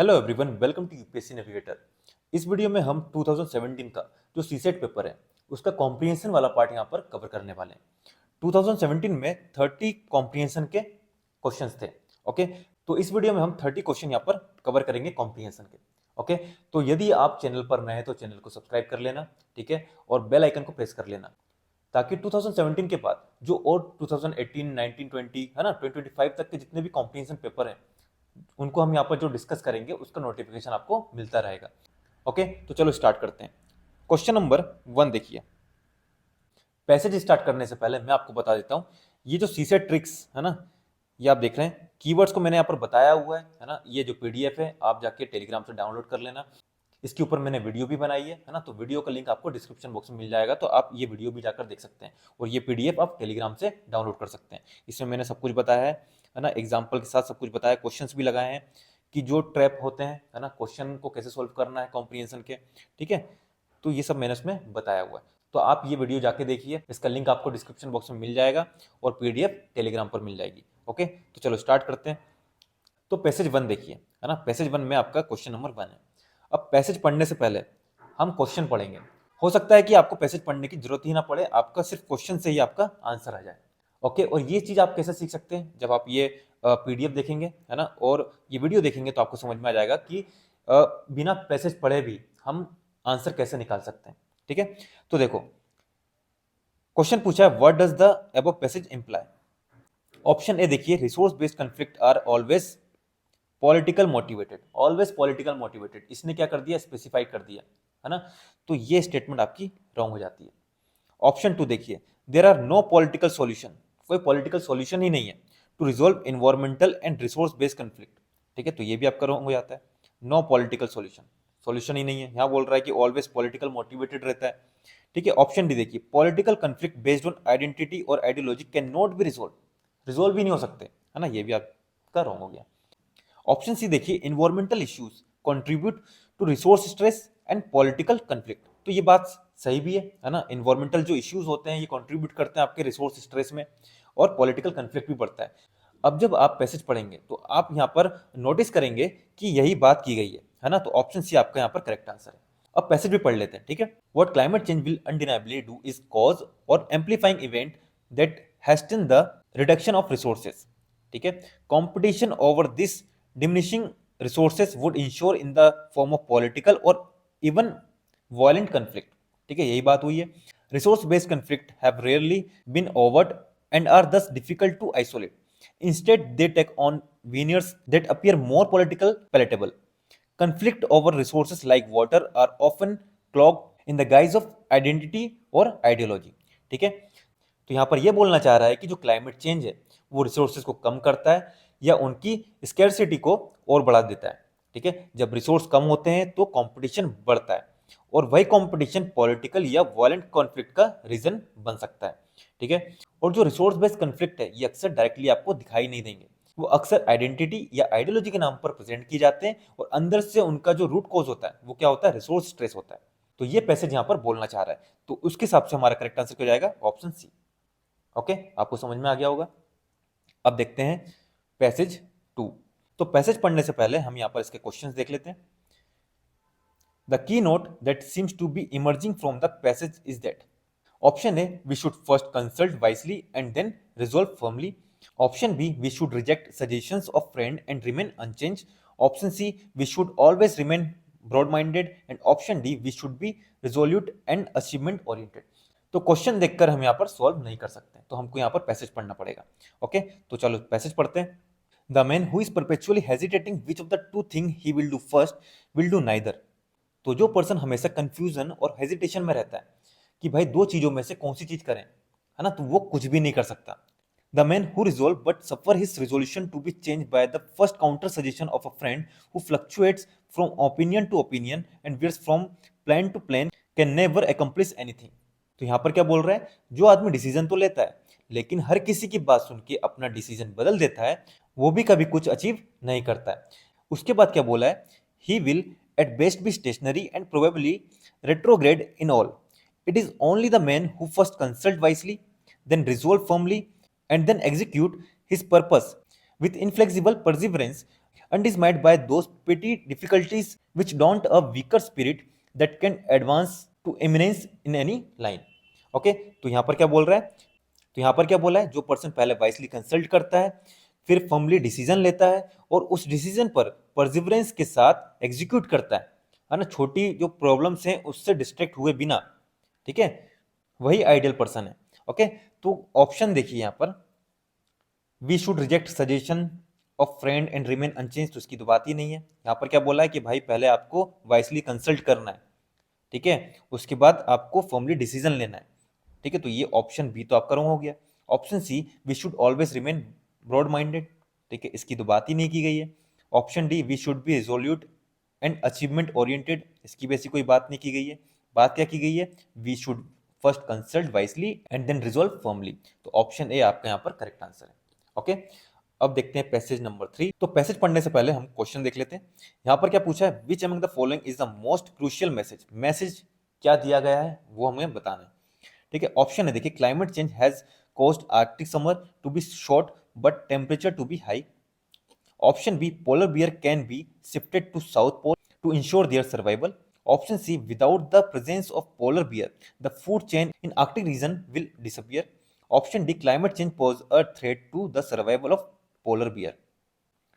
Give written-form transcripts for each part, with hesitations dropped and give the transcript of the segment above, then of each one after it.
Hello everyone, welcome to UPSC navigator. इस video में हम 2017 का जो सीसेट पेपर है उसका कॉम्प्रिहेंशन वाला पार्ट यहाँ पर कवर करने वाले हैं। 2017 में 30 कॉम्प्रिहेंशन के क्वेश्चंस थे। ओके, तो इस वीडियो में हम 30 क्वेश्चन यहाँ पर कवर करेंगे कॉम्प्रिहेंशन के। ओके, तो यदि आप चैनल पर नए हैं तो चैनल को सब्सक्राइब कर लेना, ठीक है, और बेल आइकन को प्रेस कर लेना ताकि 2017 के बाद जो और 2018, 19, 20 है ना 2025 तक के जितने भी कॉम्प्रिहेंशन पेपर हैं उनको हम यहाँ पर जो डिस्कस करेंगे उसका नोटिफिकेशन आपको मिलता रहेगा। ओके, तो चलो स्टार्ट करते हैं। क्वेश्चन नंबर 1 देखिए। पैसेज स्टार्ट करने से पहले मैं आपको बता देता हूँ, ये जो सीसेट ट्रिक्स है ना, ये आप देख रहे हैं, कीवर्ड्स को मैंने यहाँ पर बताया हुआ है ना। ये जो पीडीएफ है आप जाके टेलीग्राम से डाउनलोड कर लेना। इसके ऊपर मैंने वीडियो भी बनाई है ना, तो वीडियो का लिंक आपको डिस्क्रिप्शन बॉक्स में मिल जाएगा, तो आप ये वीडियो भी जाकर देख सकते हैं और ये पीडीएफ आप टेलीग्राम से डाउनलोड कर सकते हैं। इसमें मैंने सब कुछ बताया है ना, एग्जाम्पल के साथ सब कुछ बताया, क्वेश्चंस भी लगाए हैं कि जो ट्रैप होते हैं है ना, क्वेश्चन को कैसे सोल्व करना है कॉम्प्रिहेंशन के, ठीक है, तो ये सब मैंने इसमें बताया हुआ है। तो आप ये वीडियो जाके देखिए, इसका लिंक आपको डिस्क्रिप्शन बॉक्स में मिल जाएगा और पीडीएफ टेलीग्राम पर मिल जाएगी। ओके, तो चलो स्टार्ट करते हैं। तो पैसेज 1 देखिए, है ना, पैसेज 1 में आपका क्वेश्चन नंबर 1 है। अब पैसेज पढ़ने से पहले हम क्वेश्चन पढ़ेंगे। हो सकता है कि आपको पैसेज पढ़ने की जरूरत ही ना पड़े, आपका सिर्फ क्वेश्चन से ही आपका आंसर आ जाए। ओके, और ये चीज आप कैसे सीख सकते हैं, जब आप ये पीडीएफ देखेंगे है ना और ये वीडियो देखेंगे तो आपको समझ में आ जाएगा कि बिना पैसेज पढ़े भी हम आंसर कैसे निकाल सकते हैं। ठीक है, तो देखो क्वेश्चन पूछा है, what does the above passage imply. Option A देखिए, resource based conflict are always political motivated. Always political motivated, इसने क्या कर दिया, स्पेसिफाई कर दिया है ना, तो ये स्टेटमेंट आपकी रॉन्ग हो जाती है। ऑप्शन 2 देखिए, there are no political solution, कोई पॉलिटिकल सॉल्यूशन ही नहीं है to resolve environmental and resource based conflict. ठीक है, तो ये भी आपका रॉन्ग हो जाता है। नो पॉलिटिकल सॉल्यूशन, सॉल्यूशन ही नहीं है, यहाँ बोल रहा है कि ऑलवेज पॉलिटिकल मोटिवेटेड रहता है। ठीक है, ऑप्शन डी देखिए, political conflict based on identity और ideology can not be resolve, resolve ही नहीं हो सकते है ना, ये भी आपका रॉन्ग हो गया। ऑप्शन सी देखिए, environmental issues contribute to resource stress and political conflict. तो ये बात सही भी है ना, इन्वायरमेंटल जो इश्यूज होते हैं ये कंट्रीब्यूट करते हैं आपके रिसोर्स स्ट्रेस में और पॉलिटिकल कॉन्फ्लिक्ट भी बढ़ता है। अब जब आप पैसेज पढ़ेंगे तो आप यहाँ पर नोटिस करेंगे कि यही बात की गई है ना, तो ऑप्शन सी आपका यहाँ पर करेक्ट आंसर है। अब पैसेज भी पढ़ लेते हैं, ठीक है। What climate change will undeniably do is cause और amplifying event that hasten the reduction of resources. ठीक है, competition over this diminishing resources would ensure in the form of political or even violent conflict। ठीक है, यही बात हुई है। Resource based conflict have rarely been overt and are thus difficult to isolate, instead they take on veneers that appear more political palatable। conflict over resources like water are often cloaked in the guise of identity or ideology। ठीक है, तो यहां पर यह बोलना चाह रहा है कि जो क्लाइमेट चेंज है वो रिसोर्सेज को कम करता है या उनकी स्कैरसिटी को और बढ़ा देता है। ठीक है, जब रिसोर्स कम होते हैं तो कंपटीशन बढ़ता है और वही कंपटीशन पॉलिटिकल या वायलेंट कॉन्फ्लिक्ट का रीजन बन सकता है। ठीक है, और जो रिसोर्स बेस्ड कॉन्फ्लिक्ट है ये अक्सर डायरेक्टली आपको दिखाई नहीं देंगे, वो अक्सर आइडेंटिटी या आइडियोलॉजी के नाम पर प्रेजेंट किए जाते हैं और अंदर से उनका जो रूट कॉज होता है वो क्या होता है, रिसोर्स स्ट्रेस होता है। तो ये पैसेज यहाँ पर बोलना चाह रहा है, तो उसके हिसाब से हमारा करेक्ट आंसर क्या हो जाएगा, ऑप्शन सी। ओके, आपको समझ में आ गया होगा। अब देखते हैं पैसेज 2। तो पैसेज पढ़ने से पहले हम यहां पर इसके क्वेश्चंस देख लेते हैं। The key note that seems to be emerging from the passage is that. Option A, we should first consult wisely and then resolve firmly. Option B, we should reject suggestions of friend and remain unchange. Option C, we should always remain broad minded and option D, we should be resolute and achievement oriented. तो question देखकर हम यहाँ पर solve नहीं कर सकते, तो हमको यहाँ पर पैसेज पढ़ना पड़ेगा। ओके, तो चलो पैसेज पढ़ते हैं। The man who is perpetually hesitating which of the two thing he will do first will do neither. तो जो पर्सन हमेशा कंफ्यूजन और हेजिटेशन में रहता है कि भाई दो चीजों में से कौन सी चीज करें, है ना, तो वो कुछ भी नहीं कर सकता। The man who resolve but suffer his resolution to be change by the first counter suggestion of a friend who fluctuates from opinion to opinion and veers from plan to plan can never accomplish anything. तो यहां पर क्या बोल रहा है, जो आदमी decision तो लेता है लेकिन हर किसी की बात सुन के अपना डिसीजन बदल देता है, वो भी कभी कुछ अचीव नहीं करता है। उसके बाद क्या बोला है, he will at best be stationary and probably retrograde in all। It is only the man who first consult wisely, then resolve firmly, and then execute his purpose with inflexible perseverance and is met by those petty difficulties which daunt a weaker spirit that can advance to eminence in any line. Okay, तो यहां पर क्या बोल रहा है, तो यहां पर क्या बोला है, जो पर्सन पहले वाइसली कंसल्ट करता है, फिर फर्मली डिसीजन लेता है और उस डिसीजन पर परसिवरेंस के साथ एग्जीक्यूट करता है ना, छोटी जो प्रॉब्लम्स हैं उससे डिस्ट्रैक्ट हुए बिना, ठीक है, वही आइडियल पर्सन है। ओके, तो ऑप्शन देखिए यहां पर, we should reject suggestion of friend and remain unchange, तो इसकी तो बात ही नहीं है। यहाँ पर क्या बोला है कि भाई पहले आपको वाइसली कंसल्ट करना है, ठीक है, उसके बाद आपको फर्मली डिसीजन लेना है, ठीक है, तो ये ऑप्शन बी तो आपका रॉन्ग हो गया। Option C, we should always remain broad minded, ठीक है, इसकी तो बात ही नहीं की गई है। Option D, we should be resolute and achievement oriented, इसकी भी ऐसी कोई बात नहीं की गई है। बात क्या की गई है, we should first consult wisely and then resolve firmly, तो ऑप्शन ए आपका यहाँ पर करेक्ट आंसर है। ओके, अब देखते हैं पैसेज नंबर 3। तो पैसेज पढ़ने से पहले हम क्वेश्चन देख लेते हैं। यहाँ पर क्या पूछा है, which among the following is the most crucial message, message क्या दिया गया है वो हमें बताना है, ठीक है। ऑप्शन है देखिए, climate change has caused Arctic summer to be short but temperature to be high. Option B, polar bear can be shifted to south pole to ensure their survival. Option C, without the presence of polar bear the food chain in Arctic region will disappear. Option D, climate change pose a threat to the survival of polar bear,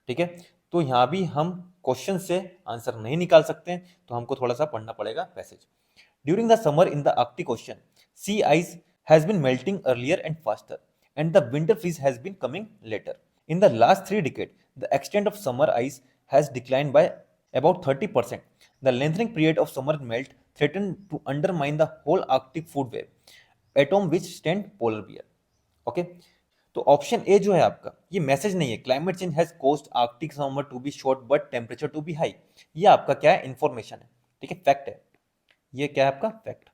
ठीक है। तो यहां भी हम question से answer नहीं निकाल सकते हैं, तो हमको थोड़ा सा पढ़ना पड़ेगा passage. During the summer in the Arctic ocean, sea ice has been melting earlier and faster, and the winter freeze has been coming later. In the last 3 decades, the extent of summer ice has declined by about 30%. The lengthening period of summer melt threatened to undermine the whole Arctic food web, atom which stand polar bear. Okay? तो option A जो है आपका, ये message नहीं है, climate change has caused Arctic summer to be short but temperature to be high, ये आपका क्या है, इंफॉर्मेशन है, ठीक है, फैक्ट है, ये क्या है आपका फैक्ट।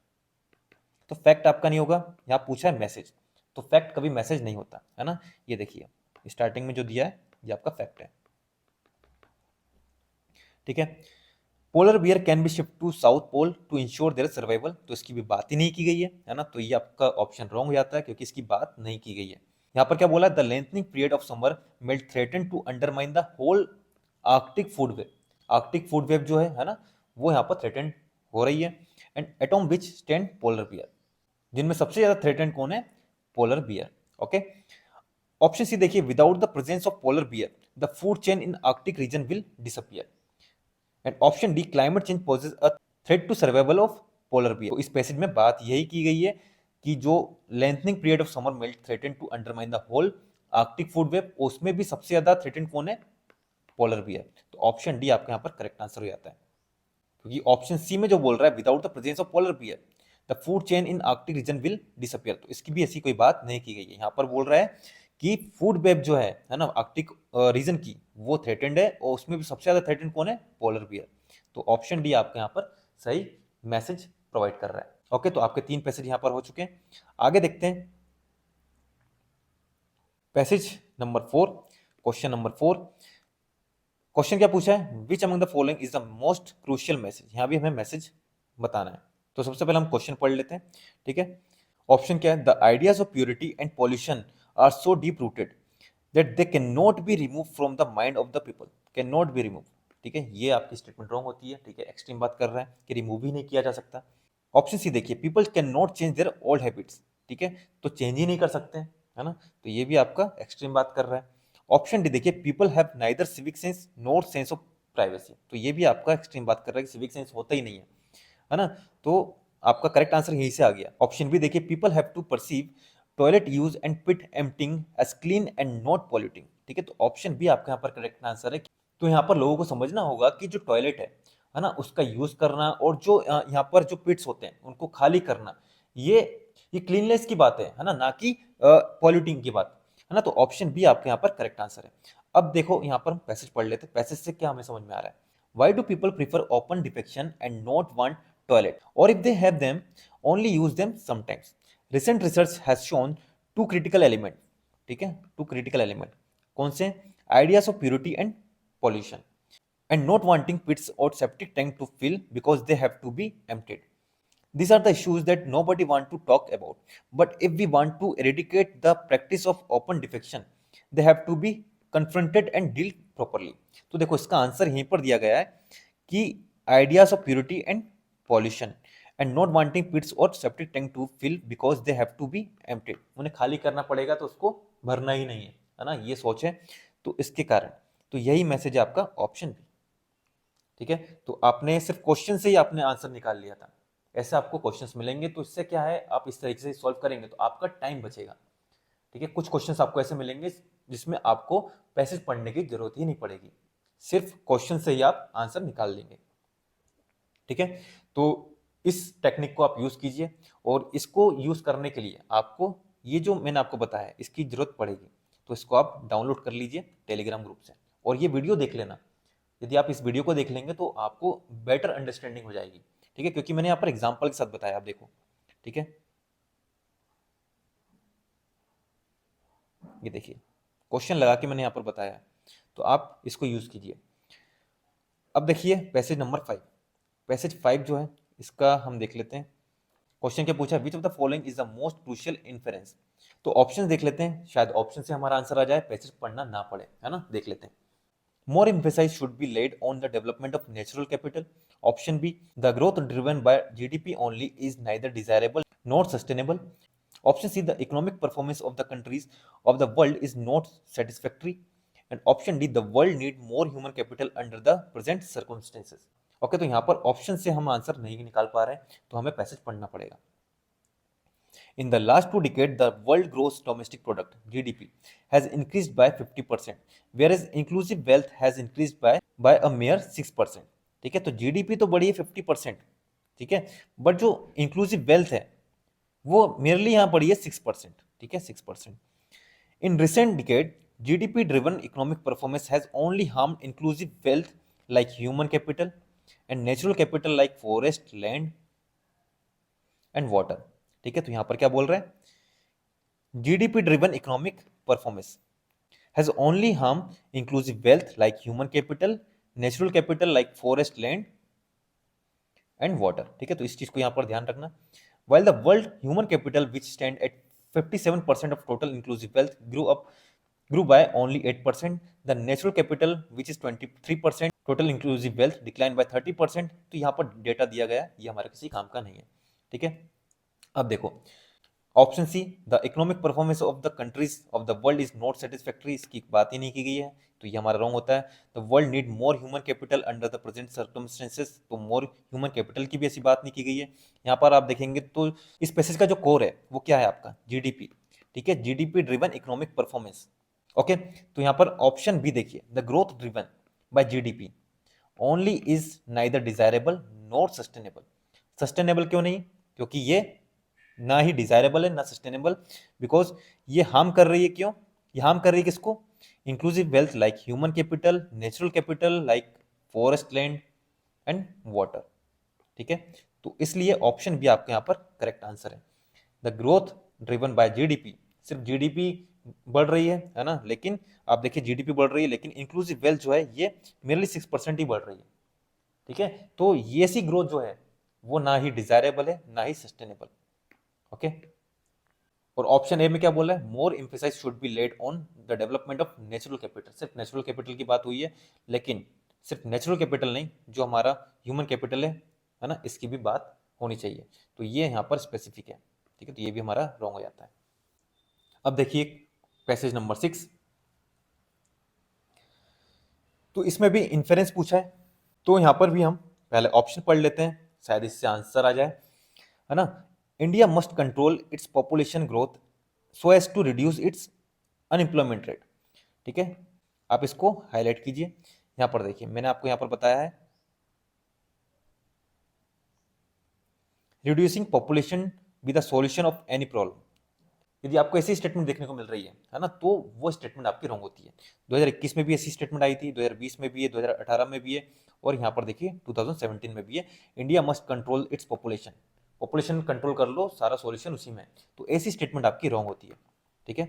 तो फैक्ट आपका नहीं होगा, यहाँ पूछा है मैसेज, तो फैक्ट कभी मैसेज नहीं होता है ना। ये देखिए स्टार्टिंग में जो दिया है ये आपका फैक्ट है, ठीक है। Polar bear can be shift to south pole to ensure their survival, तो इसकी भी बात ही नहीं की गई है ना, तो ये आपका ऑप्शन रॉन्ग हो जाता है क्योंकि इसकी बात नहीं की गई है। यहाँ पर क्या बोला, the lengthening period of summer melt threaten to undermine the whole Arctic food web, Arctic food web जो है ना, वो यहाँ पर थ्रेटन हो रही है। And atom which stand polar bear, जिनमें सबसे ज्यादा थ्रेटेंड कौन है, polar bear. Okay, option C देखिए, without the presence of polar bear the food chain in Arctic region will disappear. And option D, climate change poses a threat to survival of polar bear. तो इस passage में बात यही की गई है कि जो lengthening period of summer melt threaten to undermine the whole Arctic food web, उसमें भी सबसे ज्यादा थ्रेटेंड कौन है, पोलर बियर। तो ऑप्शन डी आपके यहाँ पर करेक्ट आंसर हो जाता है, क्योंकि ऑप्शन सी में जो बोल रहा है without the presence of polar bear the food chain in Arctic region will disappear, तो इसकी भी ऐसी कोई बात नहीं की गई है। यहाँ पर बोल रहा है कि फूड वेब जो है ना आर्कटिक रीजन की, वो थ्रेटेंड है और उसमें भी सबसे ज्यादा थ्रेटेंड कौन है, पोलर बियर। तो ऑप्शन डी आपके यहाँ पर सही मैसेज प्रोवाइड कर रहा है। ओके, तो आपके 3 पैसेज यहाँ पर हो चुके हैं। आगे देखते हैं passage number 4, question number 4। Question क्या पूछा है, which among the following is the most crucial message, यहाँ भी हमें मैसेज बताना है। तो सबसे पहले हम क्वेश्चन पढ़ लेते हैं, ठीक है। ऑप्शन क्या है, the ideas of purity and pollution are so deep rooted that they can not be remove from the mind of the people, can not be remove, ठीक है, ये आपकी स्टेटमेंट रॉन्ग होती है, ठीक है, एक्सट्रीम बात कर रहा है कि रिमूव ही नहीं किया जा सकता। ऑप्शन सी देखिए, people can not change their old habits, ठीक है, तो चेंज ही नहीं कर सकते है ना, तो ये भी आपका एक्सट्रीम बात कर रहा है। ऑप्शन डी देखिए, people have neither civic sense nor sense of privacy, तो ये भी आपका एक्सट्रीम बात कर रहा है कि सिविक सेंस होता ही नहीं है ना, तो आपका करेक्ट आंसर यहीं से आ गया। ऑप्शन बी देखिए, people have to perceive toilet use and pit emptying as clean and not polluting, ठीक है, तो ऑप्शन बी आपके यहाँ पर करेक्ट आंसर है। तो यहाँ पर लोगों को समझना होगा कि जो टॉयलेट है ना, उसका यूज करना और जो यहाँ पर जो पिट्स होते हैं उनको खाली करना, ये क्लीननेस की बात है ना, ना कि पॉल्यूटिंग की बात है ना, तो ऑप्शन बी आपके यहाँ पर करेक्ट आंसर है। अब देखो यहाँ पर हम पैसेज पढ़ लेते हैं, पैसेज से क्या हमें समझ में आ रहा है। Why do people prefer open defecation and not want toilet, और if they have them only use them sometimes. Recent research has shown 2 critical element, ठीक है, 2 क्रिटिकल एलिमेंट कौन से, ideas of purity and pollution and not wanting pits or septic tank to fill because they have to be emptied. These are the issues that nobody want to talk about, but if we want to eradicate the practice of open defecation, they have to be confronted and deal properly. तो देखो इसका answer यहीं पर दिया गया है कि ideas of purity and pollution and not wanting pits और septic tank to fill because they have to be emptied. उन्हें खाली करना पड़ेगा तो उसको भरना ही नहीं है ना, ये सोच है। तो इसके कारण तो यही मैसेज है आपका ऑप्शन बी। ठीक है, तो आपने सिर्फ क्वेश्चन से ही आपने आंसर निकाल लिया था। ऐसे आपको क्वेश्चंस मिलेंगे तो इससे क्या है, आप इस तरीके से सॉल्व करेंगे तो आपका टाइम बचेगा। ठीक है, कुछ क्वेश्चंस आपको ऐसे मिलेंगे जिसमें आपको पैसेज पढ़ने की जरूरत ही नहीं पड़ेगी, सिर्फ क्वेश्चन से ही आप आंसर निकाल लेंगे। ठीक है, तो इस टेक्निक को आप यूज कीजिए और इसको यूज करने के लिए आपको ये जो मैंने आपको बताया इसकी जरूरत पड़ेगी, तो इसको आप डाउनलोड कर लीजिए टेलीग्राम ग्रुप से और ये वीडियो देख लेना। यदि आप इस वीडियो को देख लेंगे तो आपको बेटर अंडरस्टैंडिंग हो जाएगी। ठीक है, क्योंकि मैंने यहाँ पर एग्जाम्पल के साथ बताया, आप देखो। ठीक है, ये देखिए क्वेश्चन लगा के मैंने यहाँ पर बताया है, तो आप इसको यूज कीजिए। अब देखिए पैसेज नंबर 5। पैसेज 5 जो है इसका हम देख लेते हैं। क्वेश्चन क्या पूछा, विच of the following is the most crucial inference. तो ऑप्शन देख लेते हैं, शायद ऑप्शन से हमारा आंसर आ जाए, पैसेज पढ़ना ना पड़े, है ना। देख लेते हैं। More emphasis should be laid on the development of natural capital. Option B, the growth driven by GDP only is neither desirable nor sustainable. Option C, the economic performance of the countries of the world is not satisfactory. And option D, the world need more human capital under the present circumstances. Okay, तो यहाँ पर option से हम answer नहीं निकाल पा रहे हैं, तो हमें पैसेज पढ़ना पड़ेगा। In the last 2 decades, the world gross domestic product (GDP) has increased by 50%, whereas inclusive wealth has increased by a mere 6%. ठीक है, तो जीडीपी तो बढ़ी है 50%, ठीक है, बट जो इंक्लूसिव वेल्थ है वो मेरली यहाँ बढ़ी है 6%, ठीक है, 6%. In recent decade, GDP driven economic performance has only harmed inclusive wealth like human capital and natural capital like forest, land and water. ठीक है, तो यहां पर क्या बोल रहे हैं, GDP driven economic performance has only harm inclusive wealth like human capital, natural capital like forest, land and water. ठीक है, तो इस चीज को यहां पर ध्यान रखना। while the world human capital which stand at 57% of total inclusive wealth grew by only 8%, the natural capital which is 23% total inclusive wealth declined by 30%. तो यहाँ पर डेटा दिया गया, ये हमारे किसी काम का नहीं है। ठीक है, अब देखो option C, the economic performance of the countries of the world is not satisfactory, इसकी बात ही नहीं की गई है, तो ये हमारा रॉन्ग होता है। The world need more human capital under the present circumstances, तो मोर ह्यूमन कैपिटल की भी ऐसी बात नहीं की गई है। यहाँ पर आप देखेंगे तो इस पैसेज का जो कोर है वो क्या है आपका, जीडीपी। ठीक है, GDP driven economic performance. Okay, तो यहाँ पर ऑप्शन बी देखिए, the growth driven by GDP only is neither desirable nor sustainable. Sustainable क्यों नहीं, क्योंकि ये ना ही डिजायरेबल है ना सस्टेनेबल, बिकॉज ये हार्म कर रही है। क्यों ये हार्म कर रही है, किसको, inclusive wealth like human capital, natural capital like forest, land and water. ठीक है, तो इसलिए ऑप्शन बी आपके यहाँ पर करेक्ट आंसर है। The growth driven by GDP, सिर्फ जीडीपी बढ़ रही है ना, लेकिन आप देखिए जीडीपी बढ़ रही है लेकिन इंक्लूसिव वेल्थ जो है ये मेरली 6% ही बढ़ रही है। ठीक है, तो ये सी ग्रोथ जो है वो ना ही डिजायरेबल है ना ही सस्टेनेबल। ओके, और ऑप्शन ए में क्या बोला है, more emphasise should be laid on the development of natural capital. सिर्फ नेचुरल कैपिटल की बात हुई है, लेकिन सिर्फ नेचुरल कैपिटल नहीं, जो हमारा ह्यूमन कैपिटल है ना, इसकी भी बात होनी चाहिए। तो ये यहाँ पर स्पेसिफिक है। ठीक है, तो ये भी हमारा रॉन्ग हो जाता है। अब देखिए पैसेज नंबर 6, तो इसमें भी इन्फेरेंस पूछा है, तो यहाँ पर भी हम पहले ऑप्शन पढ़ लेते हैं, शायद इससे आंसर आ जाए, है ना। India must control its population growth so as to reduce its unemployment rate. ठीक है, आप इसको हाईलाइट कीजिए। यहां पर देखिए मैंने आपको यहां पर बताया है, reducing population be the solution of any problem. यदि आपको ऐसी स्टेटमेंट देखने को मिल रही है ना, तो वो स्टेटमेंट आपकी रॉन्ग होती है। 2021 में भी ऐसी स्टेटमेंट आई थी, 2020 में भी है, 2018 में भी है, और यहाँ पर देखिए 2017 में भी है। India must control its population, population control कर लो, सारा सॉल्यूशन उसी में है। तो ऐसी स्टेटमेंट आपकी रॉन्ग होती है। ठीक है,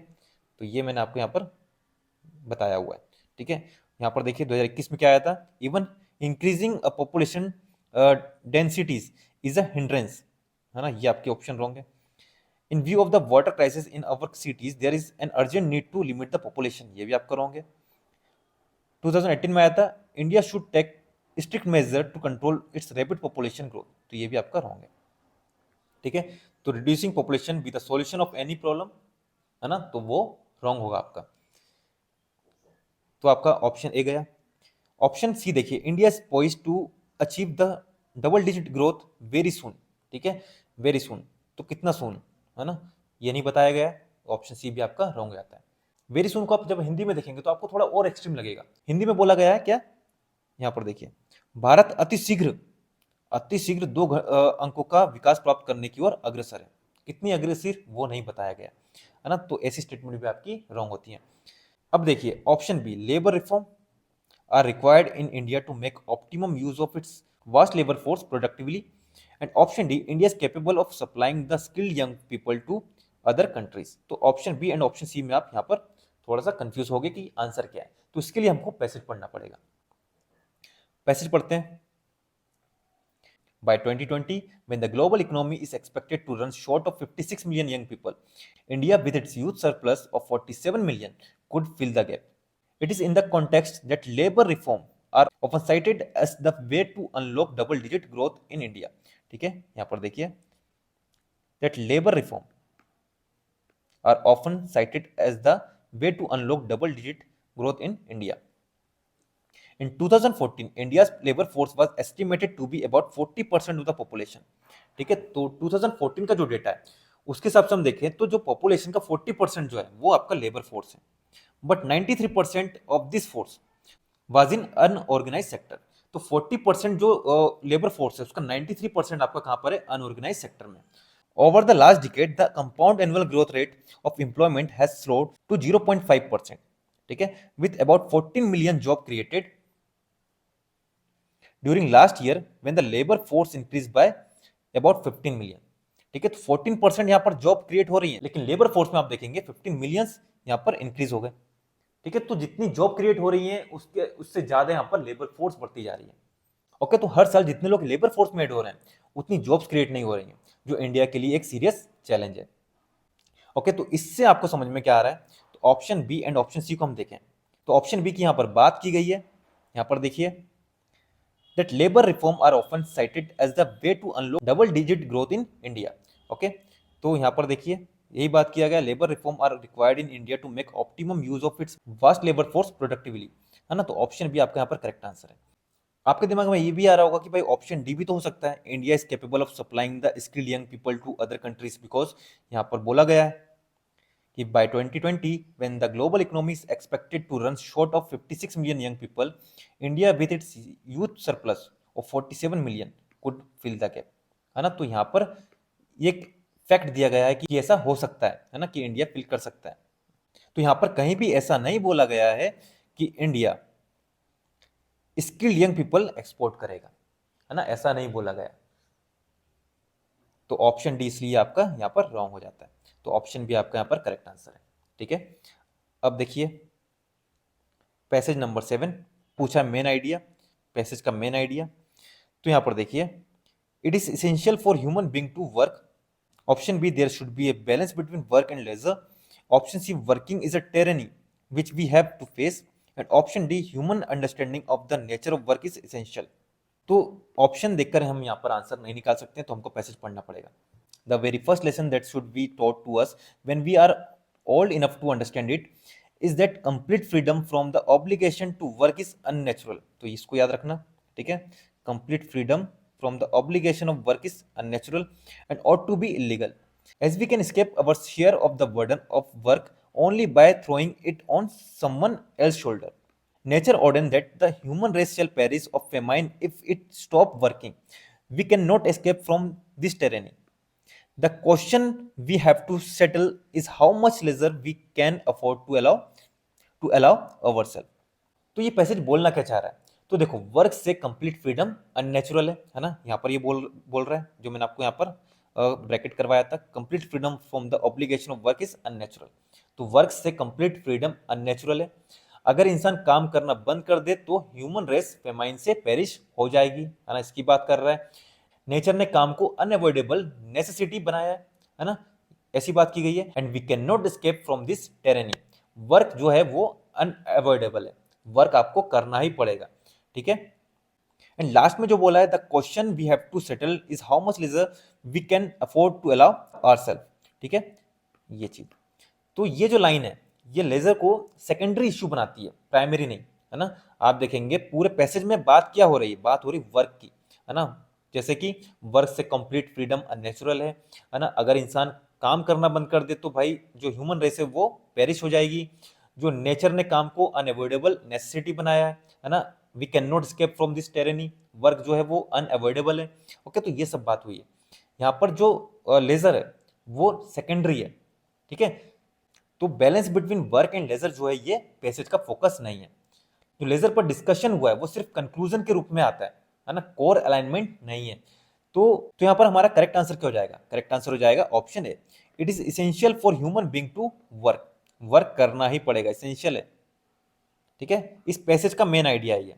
तो ये मैंने आपको यहाँ पर बताया हुआ है। ठीक है, यहाँ पर देखिए 2021 में क्या आया था, even increasing a population densities is a hindrance, है ना, ये आपके ऑप्शन रॉन्ग है। In view of the water crisis in our cities, there is an urgent need to limit the population, ये भी आपका रॉन्ग है। 2018 में आया था, India should take strict measure to control its rapid population growth, तो ये भी आपका रॉन्ग है। ठीक है, तो reducing population be the solution of any problem, है ना, तो वो रॉन्ग होगा आपका। तो आपका ऑप्शन ए गया। ऑप्शन सी देखिए, India is poised to achieve the double digit growth very soon. ठीक है, वेरी सून, तो कितना सून, है ना, ये नहीं बताया गया। ऑप्शन सी भी आपका रॉन्ग आता है। वेरी सून को आप जब हिंदी में देखेंगे तो आपको थोड़ा और एक्सट्रीम लगेगा। हिंदी में बोला गया है क्या, यहाँ पर देखिए, भारत अति शीघ्र अंकों का विकास प्राप्त करने की ओर अग्रसर है। कितनी अग्रसर वो नहीं बताया गया, है ना, तो ऐसी स्टेटमेंट भी आपकी रॉन्ग होती है। अब देखिए option B, labour reform are required in India to make optimum use of its vast labor force productively. And option D, India is capable of supplying the skilled young people to other countries. तो option B and option C में आप यहाँ पर थोड़ा सा confuse हो गए कि आंसर क्या है, तो इसके लिए हमको पैसेज पढ़ना पड़ेगा। पैसेज पढ़ते हैं। By 2020, when the global economy is expected to run short of 56 million young people, India, with its youth surplus of 47 million, could fill the gap. It is in the context that labor reform are often cited as the way to unlock double-digit growth in India. ठीक है, यहाँ पर देखिए, that labor reform are often cited as the way to unlock double-digit growth in India. In 2014, India's labor force was estimated to be about 40% of the population. ठीक है, तो 2014 का जो डेटा है उसके हिसाब से हम देखें तो जो पॉपुलेशन का 40% जो है वो आपका लेबर फोर्स है, but 93% of this force was in unorganise sector. तो 40% जो लेबर फोर्स है उसका 93% आपका कहां पर है, अनऑर्गेनाइज सेक्टर में। Over the last decade the compound annual growth rate of employment has slowed to 0.5%। ठीक है, with about 14 million job created during last year when the labour force increase by about 15 million. ठीक है, तो 14% यहाँ पर job create हो रही है, लेकिन लेबर फोर्स में आप देखेंगे 15 मिलियंस यहाँ पर इंक्रीज हो गए। ठीक है, तो जितनी जॉब क्रिएट हो रही है उससे ज्यादा यहाँ पर लेबर फोर्स बढ़ती जा रही है। ओके, तो हर साल जितने लोग लेबर फोर्स में ऐड हो रहे हैं उतनी जॉब्स क्रिएट नहीं हो रही हैं, जो इंडिया के लिए एक सीरियस चैलेंज है। ओके, तो इससे आपको समझ में क्या आ रहा है, तो option B and option C को हम देखें तो ऑप्शन बी की यहाँ पर बात की गई है। यहाँ पर देखिए, that labor reform are often cited as the way to unlock double digit growth in India. Okay, तो यहाँ पर देखिए यही बात किया गया, labour reform are required in India to make optimum use of its vast labour force productively, है ना, तो ऑप्शन बी आपका यहाँ पर करेक्ट आंसर है। आपके दिमाग में ये भी आ रहा होगा कि भाई ऑप्शन डी भी तो हो सकता है, India is capable of supplying the skilled young people to other countries, because यहाँ पर बोला गया है कि by 2020 when the global economy is expected to run short of 56 million young people, India with its youth surplus of 47 million could fill the gap, है ना, तो यहाँ पर एक फैक्ट दिया गया है कि ऐसा हो सकता है ना, कि इंडिया फिल कर सकता है। तो यहाँ पर कहीं भी ऐसा नहीं बोला गया है कि India skilled young people export करेगा, है ना, ऐसा नहीं बोला गया। तो ऑप्शन डी इसलिए आपका यहाँ पर रॉन्ग हो जाता है, तो ऑप्शन बी आपका यहाँ पर करेक्ट आंसर है। ठीक है, अब देखिए पैसेज नंबर 7 पूछा मेन आइडिया, पैसेज का मेन आइडिया, तो यहाँ पर देखिए, it is essential for human being to work. Option B, there should be a balance between work and leisure. Option C, working is a tyranny which we have to face. And option D, human understanding of the nature of work is essential. तो option देखकर हम यहाँ पर answer नहीं निकाल सकते, तो हमको पैसेज पढ़ना पड़ेगा। The very first lesson that should be taught to us when we are old enough to understand it is that complete freedom from the obligation to work is unnatural. तो इसको याद रखना, ठीक है, complete freedom from the obligation of work is unnatural and ought to be illegal, as we can escape our share of the burden of work only by throwing it on someone else's shoulder. Nature ordained that the human race shall perish of famine if it stop working. We cannot escape from this tyranny. The question we have to settle is how much leisure we can afford to allow ourselves. तो ये passage बोलना क्या चाह रहा है, तो देखो, work से कंप्लीट फ्रीडम अननेचुरल है ना, यहाँ पर ये बोल रहा है, जो मैंने आपको यहाँ पर ब्रैकेट करवाया था, complete freedom from the obligation of work is unnatural. तो वर्क से कंप्लीट फ्रीडम अननेचुरल है। अगर इंसान काम करना बंद कर दे तो ह्यूमन रेस फेमाइन से पेरिश हो जाएगी, है ना, इसकी बात कर रहा है। नेचर ने काम को अनअवॉइडेबल नेसेसिटी बनाया है ना, ऐसी बात की गई है। And we can not escape from this tyranny, work जो है वो अनअवॉइडेबल है, वर्क आपको करना ही पड़ेगा, ठीक है। एंड लास्ट में जो बोला है, the question we have to settle is how much leisure we can afford to allow ourself, ठीक है, ये चीज। तो ये जो लाइन है, ये लेजर को सेकेंडरी इश्यू बनाती है, प्राइमरी नहीं, है ना। आप देखेंगे पूरे पैसेज में बात क्या हो रही है, बात हो रही वर्क की, है ना। जैसे कि वर्क से कंप्लीट फ्रीडम अननेचुरल है ना। अगर इंसान काम करना बंद कर दे तो भाई जो ह्यूमन रेस है वो पेरिश हो जाएगी। जो नेचर ने काम को अनअवॉइडेबल नेसेसिटी बनाया है ना। We can not escape from this tyranny, work जो है वो अनअवॉइडेबल है। ओके, तो ये सब बात हुई है। यहाँ पर जो लेजर है वो सेकेंडरी है, ठीक है। तो balance between work and leisure जो है ये पैसेज का फोकस नहीं है। जो लेजर पर डिस्कशन हुआ है वो सिर्फ कंक्लूजन के रूप में आता है ना, कोर अलाइनमेंट नहीं है। तो यहाँ पर हमारा करेक्ट आंसर क्या हो जाएगा? करेक्ट आंसर हो जाएगा option A, it is essential for human being to work. Work करना ही पड़ेगा, इसेंशियल है, ठीक है। इस पैसेज का मेन आइडिया है ये।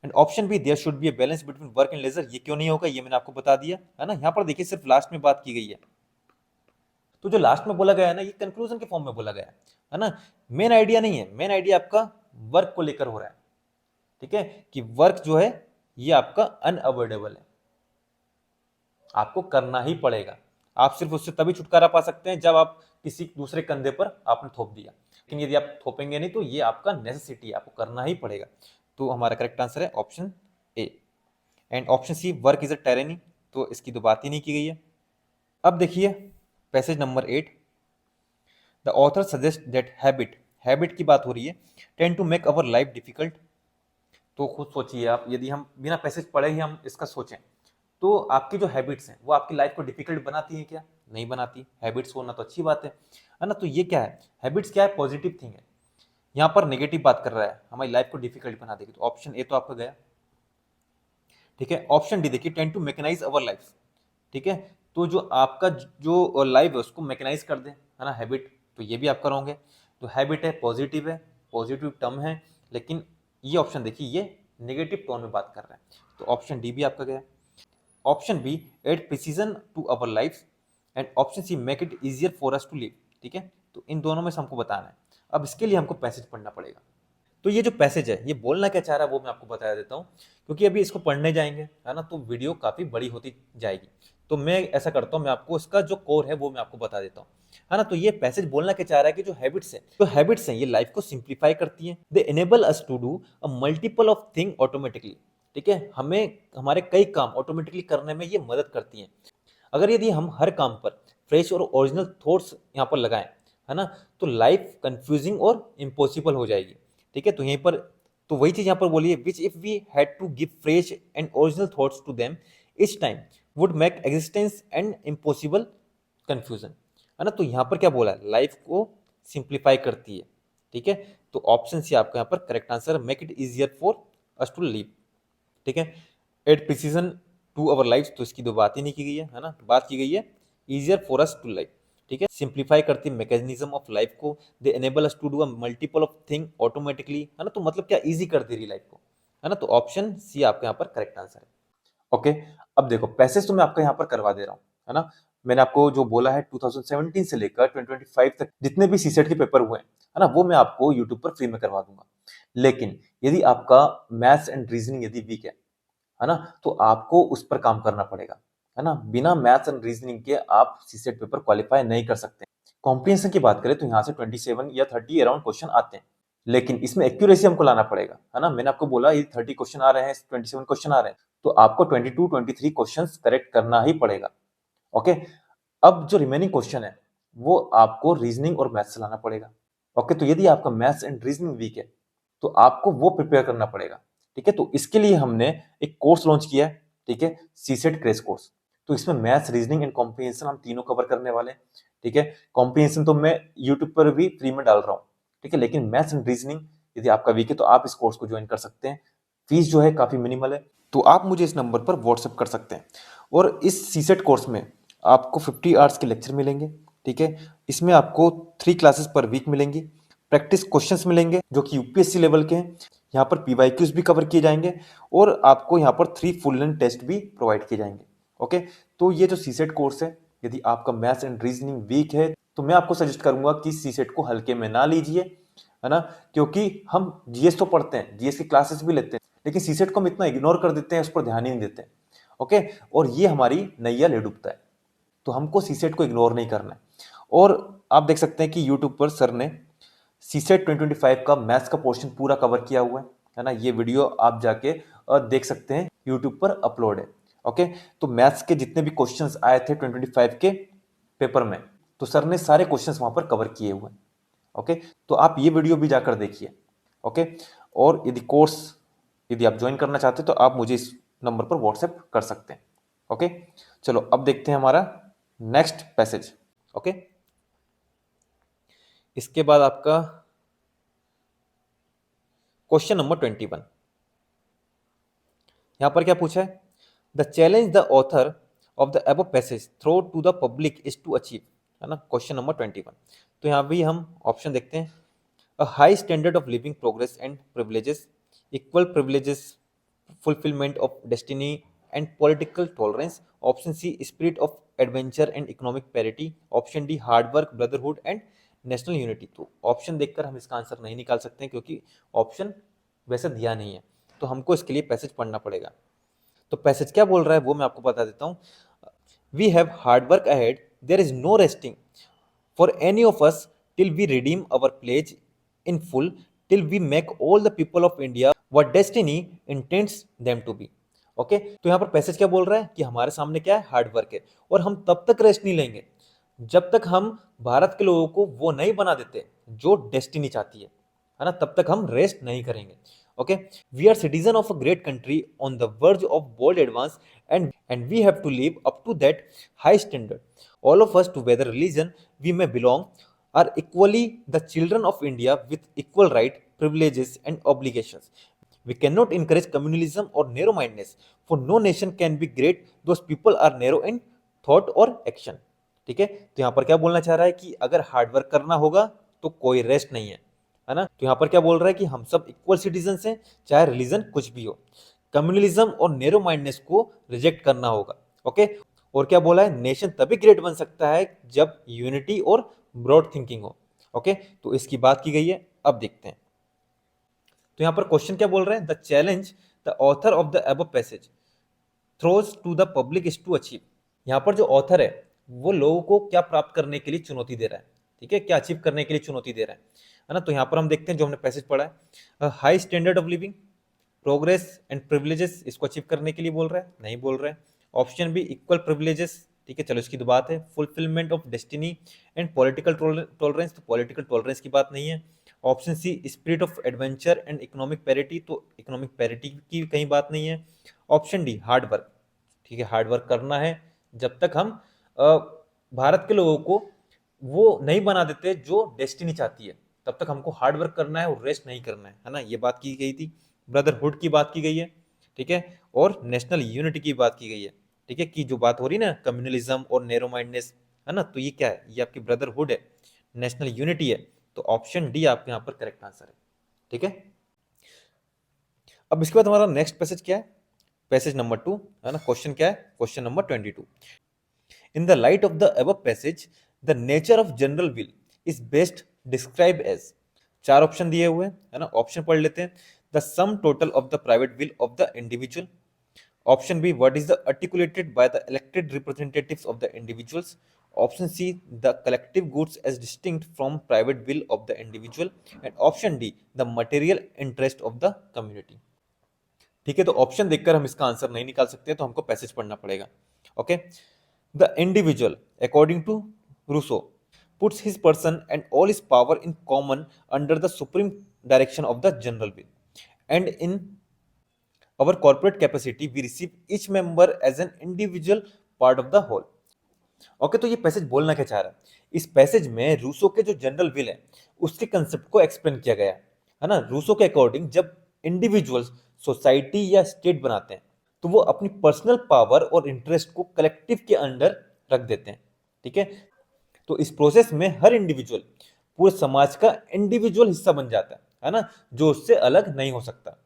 And option B, there should be a balance between work and leisure, ये क्यों नहीं होगा ये मैंने आपको बता दिया, है ना। यहाँ पर देखिए सिर्फ लास्ट में बात की गई है। तो जो लास्ट में बोला गया है ना, ये कंक्लूजन के फॉर्म में बोला गया है ना। मेन आइडिया नहीं है, मेन आइडिया आपका वर्क को लेकर हो रहा है, ठीक है, कि वर्क जो है ये आपका अनअवॉइडेबल है, आपको करना ही पड़ेगा। आप सिर्फ उससे तभी छुटकारा पा सकते हैं जब आप किसी दूसरे कंधे पर आपने थोप दिया, लेकिन यदि आप थोपेंगे नहीं तो ये आपका नेसेसिटी है, आपको करना ही पड़ेगा। तो हमारा करेक्ट आंसर है option A. And option C, work is a tyranny, तो इसकी तो बात ही नहीं की गई है। अब देखिए passage number 8, the author suggest that habit, habit की बात हो रही है, tend to make our life difficult. तो खुद सोचिए आप, यदि हम बिना पैसेज पढ़े ही हम इसका सोचें तो आपकी जो हैबिट्स हैं वो आपकी लाइफ को डिफिकल्ट बनाती हैं क्या? नहीं बनाती। हैबिट्स होना तो अच्छी बात है ना। तो ये क्या है? हैबिट्स क्या है? पॉजिटिव थिंग है। यहाँ पर नेगेटिव बात कर रहा है, हमारी लाइफ को डिफिकल्ट बना देगी, तो ऑप्शन ए तो आपका गया, ठीक है। ऑप्शन डी देखिए, tend to mechanize our life, ठीक है। तो जो आपका जो लाइफ है उसको मैकेनाइज कर दे, है ना, हैबिट, तो ये भी आपका रॉन्ग है। तो हैबिट है, पॉजिटिव टर्म है, लेकिन ये ऑप्शन देखिए ये नेगेटिव टोन में बात कर रहा है, तो ऑप्शन डी भी आपका गया। Option B, add precision to our life, and option C, make it easier for us to live, ठीक है। तो इन दोनों में से हमको बताना है। अब इसके लिए हमको पैसेज पढ़ना पड़ेगा। तो ये जो पैसेज है ये बोलना क्या चाह रहा है वो मैं आपको बता देता हूँ, क्योंकि अभी इसको पढ़ने जाएंगे, है ना, तो वीडियो काफ़ी बड़ी होती जाएगी। तो मैं ऐसा करता हूँ, मैं आपको इसका जो कोर है वो मैं आपको बता देता हूँ, है ना। तो ये पैसेज बोलना क्या चाह रहा है कि जो हैबिट्स हैं ये लाइफ को सिंप्लीफाई करती हैं, they enable us to do a multiple of thing automatically, ठीक है। हमें हमारे कई काम ऑटोमेटिकली करने में ये मदद करती हैं। अगर यदि हम हर काम पर फ्रेश और ओरिजिनल थॉट्स यहाँ पर लगाएं, है ना, तो लाइफ कंफ्यूजिंग और इम्पॉसिबल हो जाएगी, ठीक है। तो यहीं पर तो वही चीज यहाँ पर बोलिए, which if we had to give fresh and original thoughts to them each time would make existence and impossible confusion, है ना। तो यहाँ पर क्या बोला है? लाइफ को सिंप्लीफाई करती है, ठीक है। तो ऑप्शन सी आपका यहाँ पर correct answer, make it easier for us to live, ठीक है। Add precision to our life, तो इसकी दो बात ही नहीं की गई है ना। बात की गई है easier for us to life, ठीक है। सिंप्लीफाई करती है मैकेनिज्म ऑफ लाइफ को, they enable us to do a multiple of thing automatically, है ना। तो मतलब क्या, इजी कर दे रही लाइफ को, है ना। तो ऑप्शन सी आपका यहाँ पर करेक्ट आंसर है। ओके, अब देखो पैसेज तो मैं आपका यहाँ पर करवा दे रहा हूँ, है ना। मैंने आपको जो बोला है 2017 से लेकर 2025 तक जितने भी सीसेट के पेपर हुए हैं, है ना, वो मैं आपको यूट्यूब पर फ्री में करवा दूंगा। लेकिन यदि आपका मैथ्स एंड रीजनिंग यदि वीक है ना, तो आपको उस पर काम करना पड़ेगा, है ना। बिना मैथ्स एंड रीजनिंग के आप सीसेट पेपर क्वालिफाई नहीं कर सकते। कॉम्प्रिहेंशन की बात करें तो यहाँ से 27 या 30 अराउंड क्वेश्चन आते हैं, लेकिन इसमें एक्यूरेसी हमको लाना पड़ेगा, है ना। मैंने आपको बोला ये 30 क्वेश्चन आ रहे हैं, 27 क्वेश्चन आ रहे हैं, तो आपको 22 23 क्वेश्चन करेक्ट करना ही पड़ेगा। ओके, अब जो रिमेनिंग क्वेश्चन है वो आपको रीजनिंग और मैथ्स से लाना पड़ेगा। ओके, तो यदि आपका मैथ्स एंड रीजनिंग वीक है तो आपको वो प्रिपेयर करना पड़ेगा, ठीक है। तो इसके लिए हमने एक कोर्स लॉन्च किया है, ठीक है, सीसेट क्रैश कोर्स। तो इसमें मैथ्स, रीजनिंग एंड कॉम्प्रिहेंशन हम तीनों कवर करने वाले हैं, ठीक है। कॉम्प्रिहेंशन तो मैं यूट्यूब पर भी फ्री में डाल रहा हूँ, ठीक है, लेकिन मैथ्स एंड रीजनिंग यदि आपका वीक है तो आप इस कोर्स को ज्वाइन कर सकते हैं। फीस जो है काफी मिनिमल है, तो आप मुझे इस नंबर पर व्हाट्सएप कर सकते हैं। और इस सीसेट कोर्स में आपको 50 आवर्स के लेक्चर मिलेंगे, ठीक है। इसमें आपको 3 क्लासेस पर वीक मिलेंगी, प्रैक्टिस क्वेश्चंस मिलेंगे जो कि यूपीएससी लेवल के हैं। यहाँ पर पीवाईक्यूज भी कवर किए जाएंगे और आपको यहाँ पर 3 फुल लेंथ टेस्ट भी प्रोवाइड किए जाएंगे। ओके, तो ये जो सीसेट कोर्स है, यदि आपका मैथ्स एंड रीजनिंग वीक है तो मैं आपको सजेस्ट करूंगा कि सीसेट को हल्के में ना लीजिए, है ना, क्योंकि हम जीएस तो पढ़ते हैं, जीएस की क्लासेस भी लेते हैं, लेकिन सीसेट को हम इतना इग्नोर कर देते हैं, उस पर ध्यान ही नहीं देते। ओके, और ये हमारी नैया ले डूबता है। तो हमको सीसेट को इग्नोर नहीं करना है। और आप देख सकते हैं कि यूट्यूब पर सर ने सीसेट 2025 का मैथ्स का पोर्शन पूरा कवर किया हुआ है ना। ये वीडियो आप जाके देख सकते हैं, यूट्यूब पर अपलोड है। ओके, तो मैथ्स के जितने भी क्वेश्चंस आए थे 2025 के पेपर में, तो सर ने सारे क्वेश्चंस वहां पर कवर किए हुए हैं। ओके, तो आप ये वीडियो भी जाकर देखिए। ओके, और यदि आप ज्वाइन करना चाहते हैं तो आप मुझे इस नंबर पर व्हाट्सएप कर सकते हैं। ओके, चलो अब देखते हैं हमारा नेक्स्ट पैसेज। ओके, इसके बाद आपका क्वेश्चन नंबर 21, यहां पर क्या पूछा है, the challenge the author of the above passage throw to the public is to achieve, है ना, क्वेश्चन नंबर 21। तो यहां भी हम ऑप्शन देखते हैं, a high standard of living progress and privileges, equal privileges, fulfillment of destiny and political tolerance, option C spirit of adventure and economic parity, option D hard work, brotherhood and national unity। तो option देखकर हम इसका answer नहीं निकाल सकते हैं क्योंकि option वैसे दिया नहीं है, तो हमको इसके लिए पैसेज पढ़ना पड़ेगा। तो पैसेज क्या बोल रहा है वो मैं आपको बता देता हूँ। We have hard work ahead, there is no resting for any of us till we redeem our pledge in full, till we make all the people of India what destiny intends them to be। Okay, तो यहाँ पर passage क्या बोल रहा है कि हमारे सामने क्या है, हार्ड वर्क है, और हम तब तक रेस्ट नहीं लेंगे जब तक हम भारत के लोगों को वो नहीं बना देते जो डेस्टिनी चाहती है ना, तब तक हम रेस्ट नहीं करेंगे। Okay, we are citizen of a great country on the verge of bold advance and we have to live up to that high standard। all of us, to whether religion we may belong, are equally the children of India with equal right, privileges and obligations। we cannot encourage communalism or narrow mindedness, for no nation can be great those people are narrow in thought or action। ठीक है, तो यहाँ पर क्या बोलना चाह रहा है कि अगर हार्डवर्क करना होगा तो कोई रेस्ट नहीं है ना। तो यहाँ पर क्या बोल रहा है कि हम सब इक्वल सिटीजन हैं, चाहे रिलीजन कुछ भी हो। कम्युनलिज्म और नेरो माइंडनेस को रिजेक्ट करना होगा। ओके, और क्या बोला है, नेशन तभी ग्रेट बन सकता है जब यूनिटी और ब्रॉड थिंकिंग हो। ओके, तो इसकी बात की गई है। अब देखते हैं, तो यहां पर क्वेश्चन क्या बोल रहे हैं, the challenge the author of the above passage throws to the public is to achieve. यहां पर जो ऑथर है वो लोगों को क्या प्राप्त करने के लिए चुनौती दे रहा है, ठीक है, क्या अचीव करने के लिए चुनौती दे रहा है ना। तो यहां पर हम देखते हैं जो हमने पैसेज पढ़ा है, high standard of living, progress and privileges, इसको अचीव करने के लिए बोल रहा है, नहीं बोल रहा है। ऑप्शन बी इक्वल प्रिविलेजेस, ठीक है, चलो इसकी तो बात है। Fulfilment of destiny and political tolerance, तो पॉलिटिकल टॉलरेंस की बात नहीं है। Option C spirit of adventure and economic parity, तो इकोनॉमिक पैरिटी की कहीं बात नहीं है। ऑप्शन डी हार्ड वर्क, ठीक है, हार्ड वर्क करना है जब तक हम भारत के लोगों को वो नहीं बना देते जो डेस्टिनी चाहती है, तब तक हमको हार्ड वर्क करना है और रेस्ट नहीं करना है ना, ये बात की गई थी। ब्रदरहुड की बात की गई है, ठीक है, और नेशनल यूनिटी की बात की गई है, ठीक है, कि जो बात हो रही है ना कम्युनलिज्म और नैरो माइंडनेस, है ना, तो ये क्या है, ये आपकी ब्रदरहुड है, नेशनल यूनिटी है। तो ऑप्शन डी आपके यहाँ पर करेक्ट आंसर है, ठीक है। अब इसके बाद हमारा नेक्स्ट पैसेज क्या है, पैसेज नंबर 2, है ना। क्वेश्चन क्या है, question number 22, in the light of the above passage the nature of general will is best describe as. चार ऑप्शन दिए हुए हैं, है ना, ऑप्शन पढ़ लेते हैं। The sum total of the private will of the individual. Option B, what is the articulated by the elected representatives of the individuals. Option C, the collective goods as distinct from private will of the individual. And option D, the material interest of the community. ठीक है, तो option देखकर हम इसका answer नहीं निकाल सकते, तो हमको पैसेज पढ़ना पड़ेगा। Okay, the individual according to Rousseau puts his person and all his power in common under the supreme direction of the general will, and in our corporate capacity we receive each member as an individual part of the whole। Okay, तो ये passage बोलना क्या चाह रहा है, इस passage में Rousseau के जो जनरल विल है उसके कंसेप्ट को एक्सप्लेन किया गया है ना। रूसो के अकॉर्डिंग जब इंडिविजुअल्स सोसाइटी या स्टेट बनाते हैं तो वो अपनी पर्सनल पावर और इंटरेस्ट को कलेक्टिव के अंडर रख देते हैं, ठीक है। तो इस प्रोसेस में हर इंडिविजुअल पूरे समाज का इंडिविजुअल हिस्सा बन जाता है ना, जो उससे अलग नहीं हो सकता।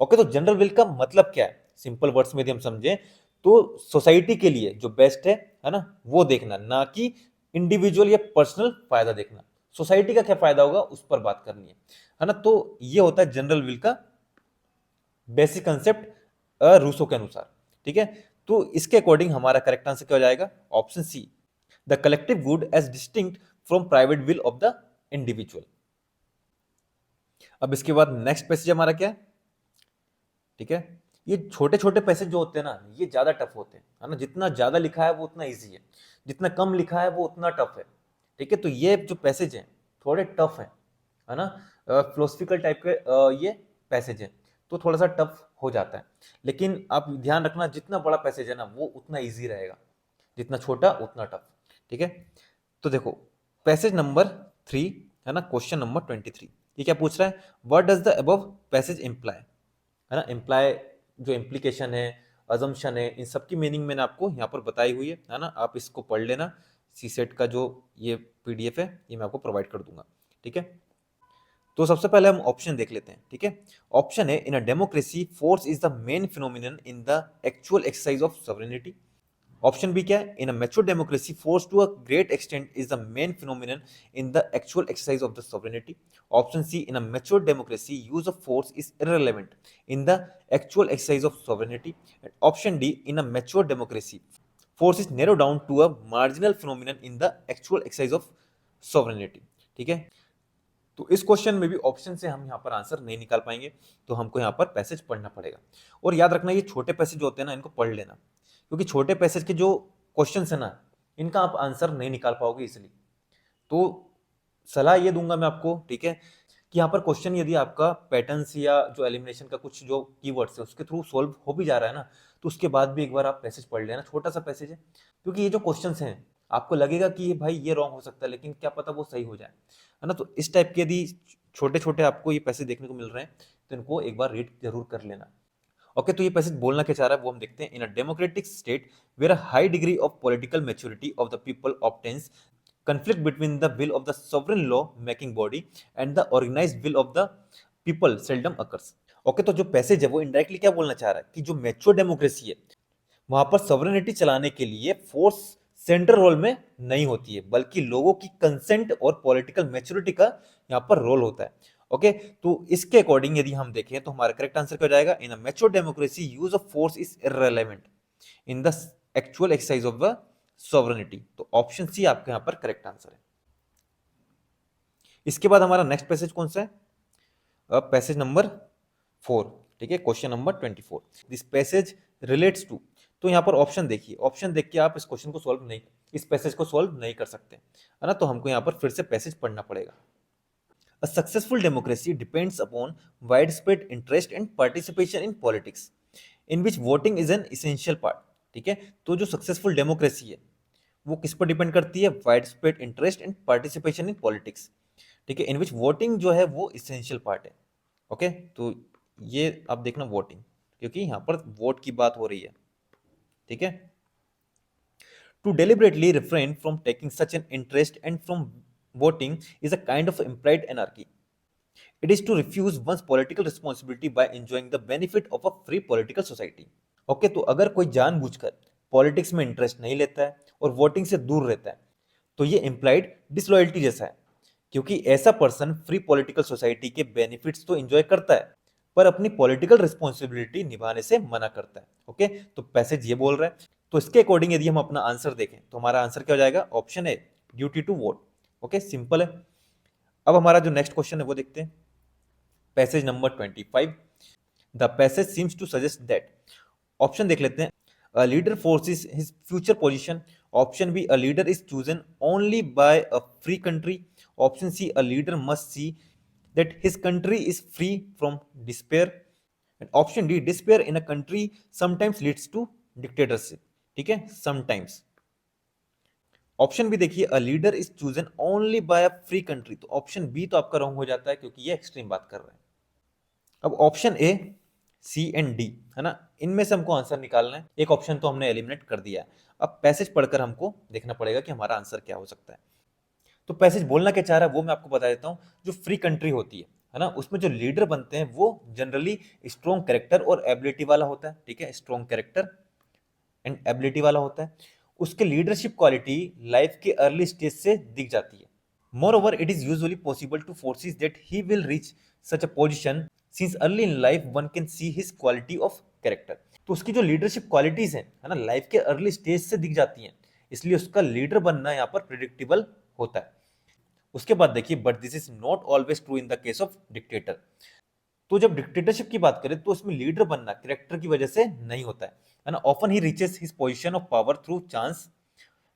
ओके, तो जनरल विल का मतलब क्या है, सिंपल वर्ड्स में यदि हम समझें तो सोसाइटी के लिए जो बेस्ट है ना, वो देखना, ना कि इंडिविजुअल या पर्सनल फायदा देखना। सोसाइटी का क्या फायदा होगा उस पर बात करनी है ना। तो ये होता है जनरल विल का बेसिक कंसेप्ट रूसो के अनुसार, ठीक है। तो इसके अकॉर्डिंग हमारा करेक्ट आंसर क्या हो जाएगा, option C, the collective good as distinct from private will of the individual. अब इसके बाद नेक्स्ट पैसेज हमारा क्या है, ठीक है। ये छोटे छोटे पैसेज जो होते हैं ना, ये ज्यादा टफ होते हैं, है ना। जितना ज्यादा लिखा है वो उतना इजी है, जितना कम लिखा है वो उतना टफ है, ठीक है। तो ये जो पैसेज हैं थोड़े टफ है ना, फिलोसफिकल टाइप के ये पैसेज हैं, तो थोड़ा सा टफ हो जाता है। लेकिन आप ध्यान रखना, जितना बड़ा पैसेज है ना वो उतना इजी रहेगा, जितना छोटा उतना टफ, ठीक है। तो देखो पैसेज नंबर 3 है ना, क्वेश्चन नंबर 23, ये क्या पूछ रहा है, what does the above passage imply, है ना। इंप्लाई जो इम्प्लीकेशन है, अजम्पशन है, इन सब की मीनिंग मैंने आपको यहाँ पर बताई हुई है ना। आप इसको पढ़ लेना, सीसेट का जो ये पीडीएफ है ये मैं आपको प्रोवाइड कर दूंगा, ठीक है। तो सबसे पहले हम ऑप्शन देख लेते हैं, ठीक है। ऑप्शन है, in a democracy force is the main phenomenon in the actual exercise of sovereignty. Option B क्या है, in a mature democracy force to a great extent is the main phenomenon in the actual exercise of the sovereignty. Option C, in a mature democracy use of force is irrelevant in the actual exercise of sovereignty. And option D, in a mature democracy force is narrow down to a marginal phenomenon in the actual exercise of sovereignty, ठीक है। तो इस question में भी option से हम यहाँ पर आंसर नहीं निकाल पाएंगे, तो हमको यहाँ पर पैसेज पढ़ना पड़ेगा। और याद रखना, ये छोटे पैसेज होते हैं ना, इनको पढ़ लेना, क्योंकि छोटे पैसेज के जो क्वेश्चंस है ना, इनका आप आंसर नहीं निकाल पाओगे इसलिए। तो सलाह ये दूंगा मैं आपको, ठीक है, कि यहाँ पर क्वेश्चन यदि आपका पैटर्न्स या जो एलिमिनेशन का कुछ जो कीवर्ड्स है उसके थ्रू सॉल्व हो भी जा रहा है ना, तो उसके बाद भी एक बार आप पैसेज पढ़ लेना, छोटा सा पैसेज है। क्योंकि ये जो क्वेश्चंस हैं आपको लगेगा कि ये भाई ये रॉन्ग हो सकता है, लेकिन क्या पता वो सही हो जाए, है ना। तो इस टाइप के यदि छोटे छोटे आपको ये पैसेज देखने को मिल रहे हैं तो इनको एक बार रीड जरूर कर लेना। ओके, तो ये पैसेज बोलना क्या चाह रहा है वो हम देखते हैं। In a democratic state where a high degree of political maturity of the people obtains conflict between the will of the sovereign law making body and the organized will of the people seldom occurs। Okay, तो जो passage है वो indirectly क्या बोलना चाह रहा है कि जो मैच्योर डेमोक्रेसी है वहां पर सॉवरेनिटी चलाने के लिए फोर्स सेंट्रल रोल में नहीं होती है, बल्कि लोगों की कंसेंट और पॉलिटिकल मैच्योरिटी का यहाँ पर रोल होता है। ओके, तो इसके अकॉर्डिंग यदि हम देखें तो हमारा करेक्ट आंसर क्या हो जाएगा, in a mature democracy use of force is irrelevant in the actual exercise of the sovereignty. तो ऑप्शन सी आपका यहाँ पर करेक्ट आंसर है। इसके बाद हमारा नेक्स्ट पैसेज कौन सा है, पैसेज नंबर 4, ठीक है, question number 24, this passage relates to. तो यहाँ पर ऑप्शन देखिए, ऑप्शन देख के आप इस क्वेश्चन को सॉल्व नहीं, इस पैसेज को सॉल्व नहीं कर सकते, है ना। तो हमको यहाँ पर फिर से पैसेज पढ़ना पड़ेगा। A successful democracy depends upon widespread interest and participation in politics, in which voting is an essential part। ठीक है, तो जो सक्सेसफुल डेमोक्रेसी है वो किस पर डिपेंड करती है, wide spread interest and participation in politics, ठीक है, इन विच वोटिंग जो है वो इसेंशियल पार्ट है। ओके, तो ये आप देखना वोटिंग, क्योंकि यहाँ पर वोट की बात हो रही है, ठीक है। To deliberately refrain from taking such an interest and from voting is a kind of implied anarchy। It is to refuse one's political responsibility by enjoying the benefit of a free political society। Okay, तो अगर कोई जानबूझकर politics में interest नहीं लेता है और voting से दूर रहता है तो ये इंप्लाइड डिसलॉयल्टी जैसा है, क्योंकि ऐसा पर्सन फ्री पॉलिटिकल सोसाइटी के बेनिफिट्स तो एंजॉय करता है पर अपनी पॉलिटिकल रिस्पॉन्सिबिलिटी निभाने से मना करता है। ओके, तो पैसेज ये बोल रहा है। तो इसके अकॉर्डिंग यदि हम अपना आंसर देखें तो हमारा आंसर क्या हो जाएगा, option A, duty to vote. Okay, simple है। अब हमारा जो नेक्स्ट क्वेश्चन है वो देखते हैं, passage number 25, the passage seems to suggest that. Option देख लेते हैं, a leader forces his future position. Option B, a leader is chosen only by a free country. Option C, a leader must see that his country is free from despair. And option D, despair in a country sometimes leads to dictatorship. ठीक है, sometimes. Option B देखिए, a leader is chosen only by a free country. तो option B तो आपका wrong हो जाता है क्योंकि ये एक्सट्रीम बात कर रहा है। अब option A, C and D, है ना, इनमें से हमको आंसर निकालना है। एक ऑप्शन तो हमने एलिमिनेट कर दिया है। अब पैसेज पढ़कर हमको देखना पड़ेगा कि हमारा आंसर क्या हो सकता है। तो पैसेज बोलना क्या चाह रहा है वो मैं आपको बता देता हूँ। जो फ्री कंट्री होती है ना, उसमें जो लीडर बनते हैं वो जनरली स्ट्रॉन्ग कैरेक्टर और एबिलिटी वाला होता है। ठीक है, स्ट्रॉन्ग कैरेक्टर एंड एबिलिटी वाला होता है। उसके लीडरशिप क्वालिटी लाइफ के अर्ली स्टेज से दिख जाती है। Moreover, it is usually possible to foresee that he will reach such a position since early in life one can see his quality of character. तो उसकी जो लीडरशिप क्वालिटीज हैं, है ना, लाइफ के अर्ली स्टेज से दिख जाती हैं, इसलिए उसका लीडर बनना यहाँ पर प्रिडिक्टेबल होता है। उसके बाद देखिए, but this is not always true in the case of dictator. तो जब डिक्टेटरशिप की बात करें तो उसमें लीडर बनना कैरेक्टर की वजह से नहीं होता है ना। Often he reaches his position of power through chance,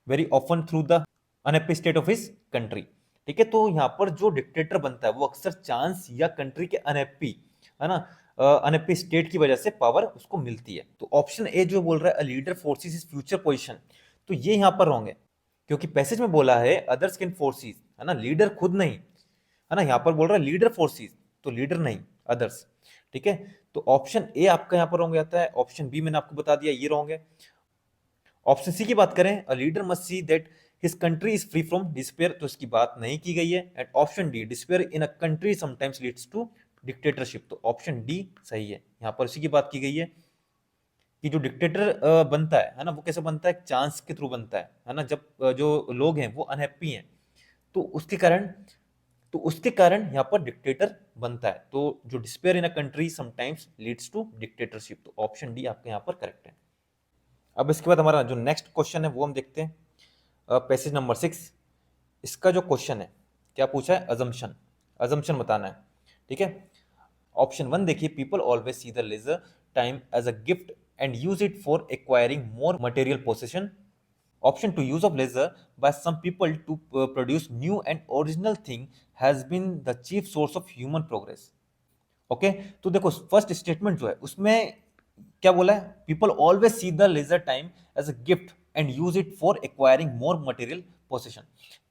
very often through the unhappy state of his country. ठीक है, तो यहाँ पर जो डिक्टेटर बनता है वो अक्सर चांस या कंट्री के अनहैप्पी, है ना, अनहैप्पी स्टेट की वजह से पावर उसको मिलती है। तो ऑप्शन ए जो बोल रहा है अ leader forces his future position, तो ये यहाँ पर रॉन्ग है, क्योंकि पैसेज में बोला है अदर्स कैन फोर्सेस, है ना, लीडर खुद नहीं, है ना, यहाँ पर बोल रहा है लीडर फोर्सेस, तो लीडर नहीं, अदर्स। ठीक है, तो ऑप्शन ए आपका यहाँ पर रॉन्ग आता है। ऑप्शन बी मैंने आपको बता दिया ये रॉन्ग है। ऑप्शन सी की बात करें, a leader must see that his country is free from despair, तो इसकी बात नहीं की गई है। And option D, despair in a country sometimes leads to dictatorship, तो ऑप्शन डी सही है। यहाँ पर उसी की बात की गई है कि जो डिक्टेटर बनता है ना, वो कैसे बनता है, चांस के थ्रू बनता है ना। जब जो लोग हैं वो अनहैप्पी हैं, तो उसके कारण यहाँ पर डिक्टेटर बनता है। तो जो despair in a country sometimes leads to dictatorship, तो ऑप्शन डी आपके यहाँ पर करेक्ट है। अब इसके बाद हमारा जो नेक्स्ट क्वेश्चन है वो हम देखते हैं, पैसेज नंबर 6। इसका जो क्वेश्चन है क्या पूछा है, अजम्पशन बताना है। ठीक है, ऑप्शन 1 देखिए, people always see the leisure time as a gift and use it for acquiring more material possession. Option 2, use of laser by some people to produce new and original thing has been the chief source of human progress. Okay, तो देखो first statement जो है उसमें क्या बोला है, people always see the leisure time as a gift and use it for acquiring more material possession.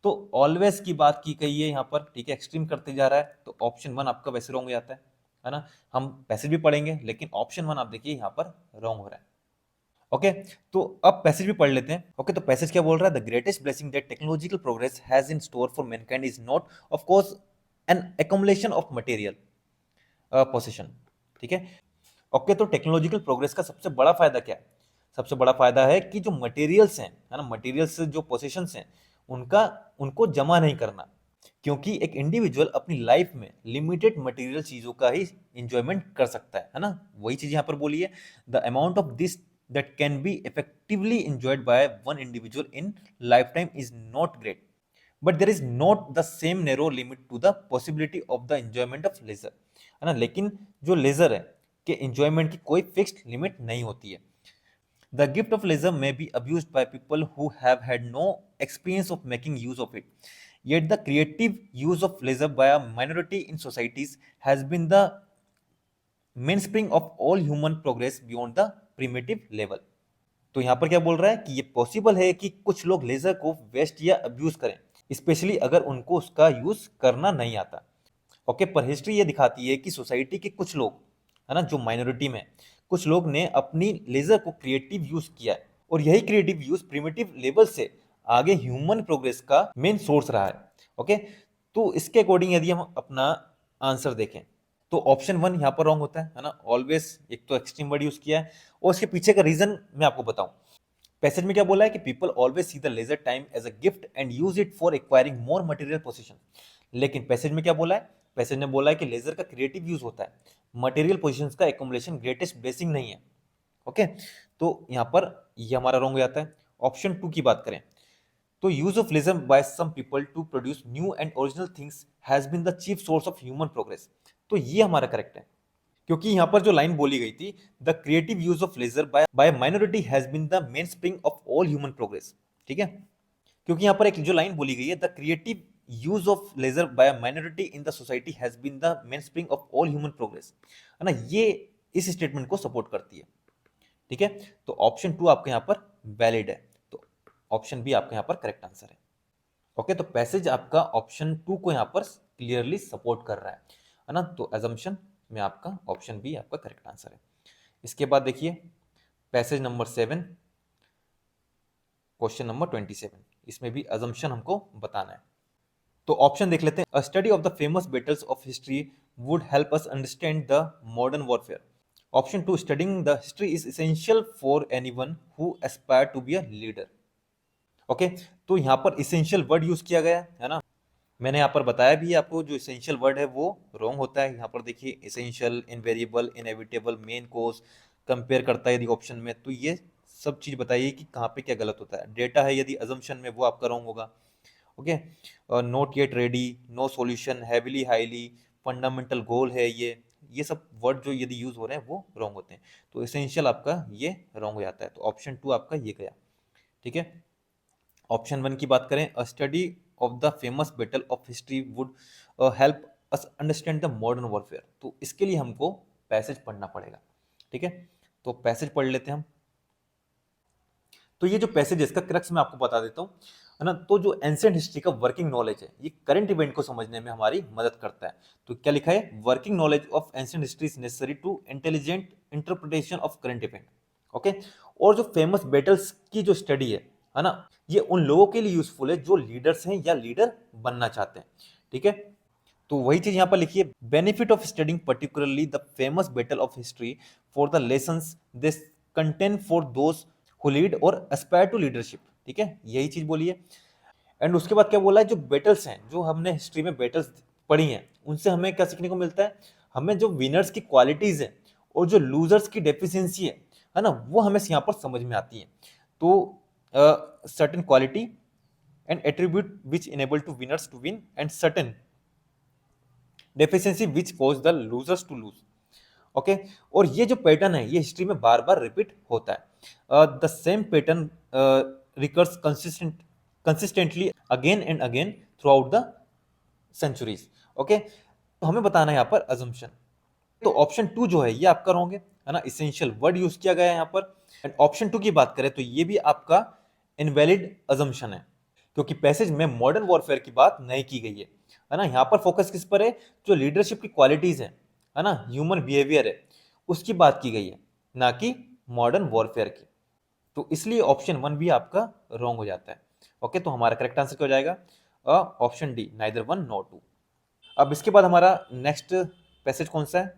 तो always की बात की गई है यहाँ पर, ठीक है, एक्सट्रीम करते जा रहा है, तो ऑप्शन 1 आपका वैसे रॉन्ग हो जाता है ना। हम पैसेज भी पढ़ेंगे लेकिन ऑप्शन 1 आप देखिए यहाँ पर रॉन्ग हो रहा है। ओके, तो अब पैसेज भी पढ़ लेते हैं। ओके, तो पैसेज क्या बोल रहा है, the greatest blessing that technological progress has in store for mankind is not of course an accumulation of material possession. ठीक है, ओके, तो टेक्नोलॉजिकल प्रोग्रेस का सबसे बड़ा फायदा क्या है, सबसे बड़ा फायदा है कि जो मटेरियल्स हैं, है ना, मटेरियल्स जो पोसेशंस हैं उनका उनको जमा नहीं करना, क्योंकि एक इंडिविजुअल अपनी लाइफ में लिमिटेड मटेरियल चीजों का ही इंजॉयमेंट कर सकता है ना। वही चीज यहाँ पर बोली है, the amount of this that can be effectively enjoyed by one individual in lifetime is not great, but there is not the same narrow limit to the possibility of the enjoyment of leisure, है ना। लेकिन जो laser है के enjoyment की कोई fixed limit नहीं होती है। The gift of leisure may be abused by people who have had no experience of making use of it. Yet the creative use of leisure by a minority in societies has been the mainspring of all human progress beyond the primitive level. तो यहाँ पर क्या बोल रहा है कि ये possible है कि कुछ लोग लेजर को वेस्ट या अब्यूज करें, स्पेशली अगर उनको उसका यूज करना नहीं आता। ओके, पर हिस्ट्री ये दिखाती है कि सोसाइटी के कुछ लोग, है ना, जो माइनॉरिटी में कुछ लोग ने अपनी लेजर को क्रिएटिव यूज किया है, और यही क्रिएटिव यूज प्रिमिटिव लेवल से आगे ह्यूमन प्रोग्रेस का मेन सोर्स रहा है। ओके, तो इसके अकॉर्डिंग यदि हम अपना आंसर देखें तो ऑप्शन 1 यहाँ पर रॉन्ग होता है ना। ऑलवेज एक तो एक्सट्रीम वर्ड यूज किया है, और इसके पीछे का रीजन मैं आपको बताऊं। पैसेज में क्या बोला है कि people always see the leisure time as a gift and use it for acquiring more material position. लेकिन पैसेज में क्या बोला है, पैसेज ने बोला है कि लेजर का क्रिएटिव यूज होता है, मटेरियल पोजीशंस का एक्युमुलेशन ग्रेटेस्ट ब्लेसिंग नहीं है। ओके, तो यहाँ पर ये हमारा रॉन्ग हो जाता है। ऑप्शन 2 की बात करें तो use of leisure by some people to produce new and original things has been the chief source of human progress, तो ये हमारा करेक्ट है। क्योंकि यहाँ पर जो लाइन बोली गई थी, the creative use of leisure by minority has been the main spring of all human progress. ठीक है, क्योंकि यहाँ पर एक जो लाइन बोली गई है, the creative use of leisure by minority in the society has been the main spring of all human progress, है ना, ये इस स्टेटमेंट को सपोर्ट करती है। ठीक है, तो ऑप्शन 2 आपके यहाँ पर वैलिड है, तो ऑप्शन बी आपका यहाँ पर करेक्ट आंसर है। ओके, तो पैसेज आपका ऑप्शन 2 को यहाँ पर क्लियरली सपोर्ट कर रहा है ना। तो एजम्पशन में आपका ऑप्शन बी आपका करेक्ट आंसर है। इसके बाद देखिए पैसेज नंबर 7, क्वेश्चन नंबर 27, इसमें भी अजम्पशन हमको बताना है। तो ऑप्शन देख लेते हैं, a study of the famous battles of history would help us understand the modern warfare. Option 2, studying the history is essential for anyone who aspire to be a leader. Okay, तो यहाँ पर essential word use किया गया है ना। मैंने यहाँ पर बताया भी आपको, जो इसेंशियल वर्ड है वो रॉन्ग होता है। यहाँ पर देखिए इसेंशियल, इनवेरिएबल, इनएविटेबल, मेन कोज कंपेयर करता है यदि ऑप्शन में, तो ये सब चीज़ बताइए कि कहाँ पे क्या गलत होता है। डेटा है यदि अजम्पशन में, वो आपका रॉन्ग होगा। Okay, not yet ready, no solution, heavily, highly, fundamental goal है, ये सब वर्ड जो यदि यूज हो रहे हैं वो रॉन्ग होते हैं। तो इसेंशियल आपका ये रॉन्ग हो जाता है, तो ऑप्शन 2 आपका ये गया। ठीक है, ऑप्शन 1 की बात करें, अ study of the famous battle of history would help us understand the modern warfare. तो इसके लिए हमको पैसेज पढ़ना पड़ेगा। ठीक है, तो पैसेज पढ़ लेते हैं हम। तो ये जो पैसेज है इसका क्रक्स मैं आपको बता देता हूँ, है ना। तो जो एंशिएंट हिस्ट्री का वर्किंग नॉलेज है, ये करंट इवेंट को समझने में हमारी मदद करता है। तो क्या लिखा है, working knowledge of ancient history is necessary to intelligent interpretation of current event. Okay, और जो फेमस बैटल्स की जो स्टडी है ना, ये उन लोगों के लिए यूजफुल है जो लीडर्स हैं या लीडर बनना चाहते हैं। ठीक है, तो वही चीज यहाँ पर लिखी है, benefit of studying particularly the famous battle of history for the lessons this content for those who lead और एस्पायर टू लीडरशिप। ठीक है, यही चीज बोली है। एंड उसके बाद क्या बोला है, जो बैटल्स हैं, जो हमने हिस्ट्री में बैटल्स पढ़ी हैं, उनसे हमें क्या सीखने को मिलता है, हमें जो विनर्स की क्वालिटीज है और जो लूजर्स की डेफिशिएंसी है ना, वो हमें यहाँ पर समझ में आती है। तो certain quality and attribute which enable to winners to win and certain deficiency which cause the losers to lose. Okay, और ये जो पैटर्न है ये हिस्ट्री में बार बार रिपीट होता है। The same pattern recurs consistently again and again throughout the centuries. Okay, तो हमें बताना है यहाँ पर अजम्पशन। तो ऑप्शन 2 जो है ये आपका रॉन्ग है ना, इसेंशियल वर्ड यूज किया गया है यहाँ पर। एंड ऑप्शन 2 की बात करें तो ये भी आपका इनवैलिड अजम्पशन है, क्योंकि पैसेज में मॉडर्न वॉरफेयर की बात नहीं की गई है ना। यहाँ पर फोकस किस पर है, जो लीडरशिप की क्वालिटीज है ना, ह्यूमन बिहेवियर है, उसकी बात की गई है, ना कि मॉडर्न वॉरफेयर की। तो इसलिए ऑप्शन 1 भी आपका रॉन्ग हो जाता है। ओके, तो हमारा करेक्ट आंसर क्या हो जाएगा, ऑप्शन डी, नाइदर 1 नॉर 2। अब इसके बाद हमारा नेक्स्ट पैसेज कौन सा है,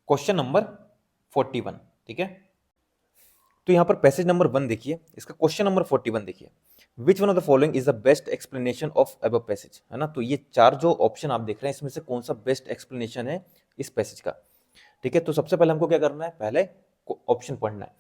क्वेश्चन नंबर 41। ठीक है, तो यहां पर पैसेज नंबर 1 देखिए, इसका क्वेश्चन नंबर 41 देखिए, विच one of the following is the best explanation of above passage, है ना। तो ये चार जो ऑप्शन आप देख रहे हैं इसमें से कौन सा बेस्ट एक्सप्लेनेशन है इस पैसेज का। ठीक है, तो सबसे पहले हमको क्या करना है, पहले ऑप्शन पढ़ना है।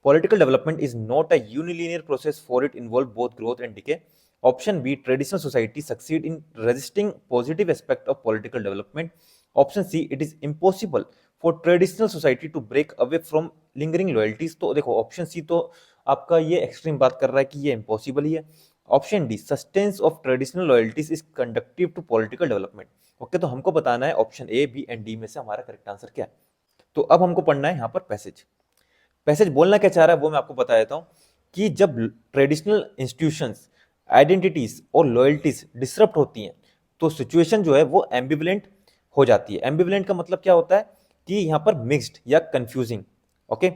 Political development is not a unilinear process for it involve both growth and decay. Option B, traditional society succeed in resisting positive aspect of political development. Option C, it is impossible for traditional society to break away from lingering loyalties. तो देखो option सी तो आपका ये extreme बात कर रहा है कि ये इम्पॉसिबल ही है। Option D, sustenance of traditional loyalties is conductive to political development. Okay, तो हमको बताना है option A, B and D में से हमारा करेक्ट आंसर क्या है। तो अब हमको पढ़ना है यहाँ पर पैसेज। पैसेज बोलना क्या चाह रहा है वो मैं आपको बता देता हूं, कि जब ट्रेडिशनल इंस्टीट्यूशंस, आइडेंटिटीज और लॉयल्टीज डिसरप्ट होती हैं, तो सिचुएशन जो है वो एम्बिवलेंट हो जाती है। एम्बिवलेंट का मतलब क्या होता है, कि यहाँ पर मिक्स्ड या कंफ्यूजिंग। ओके,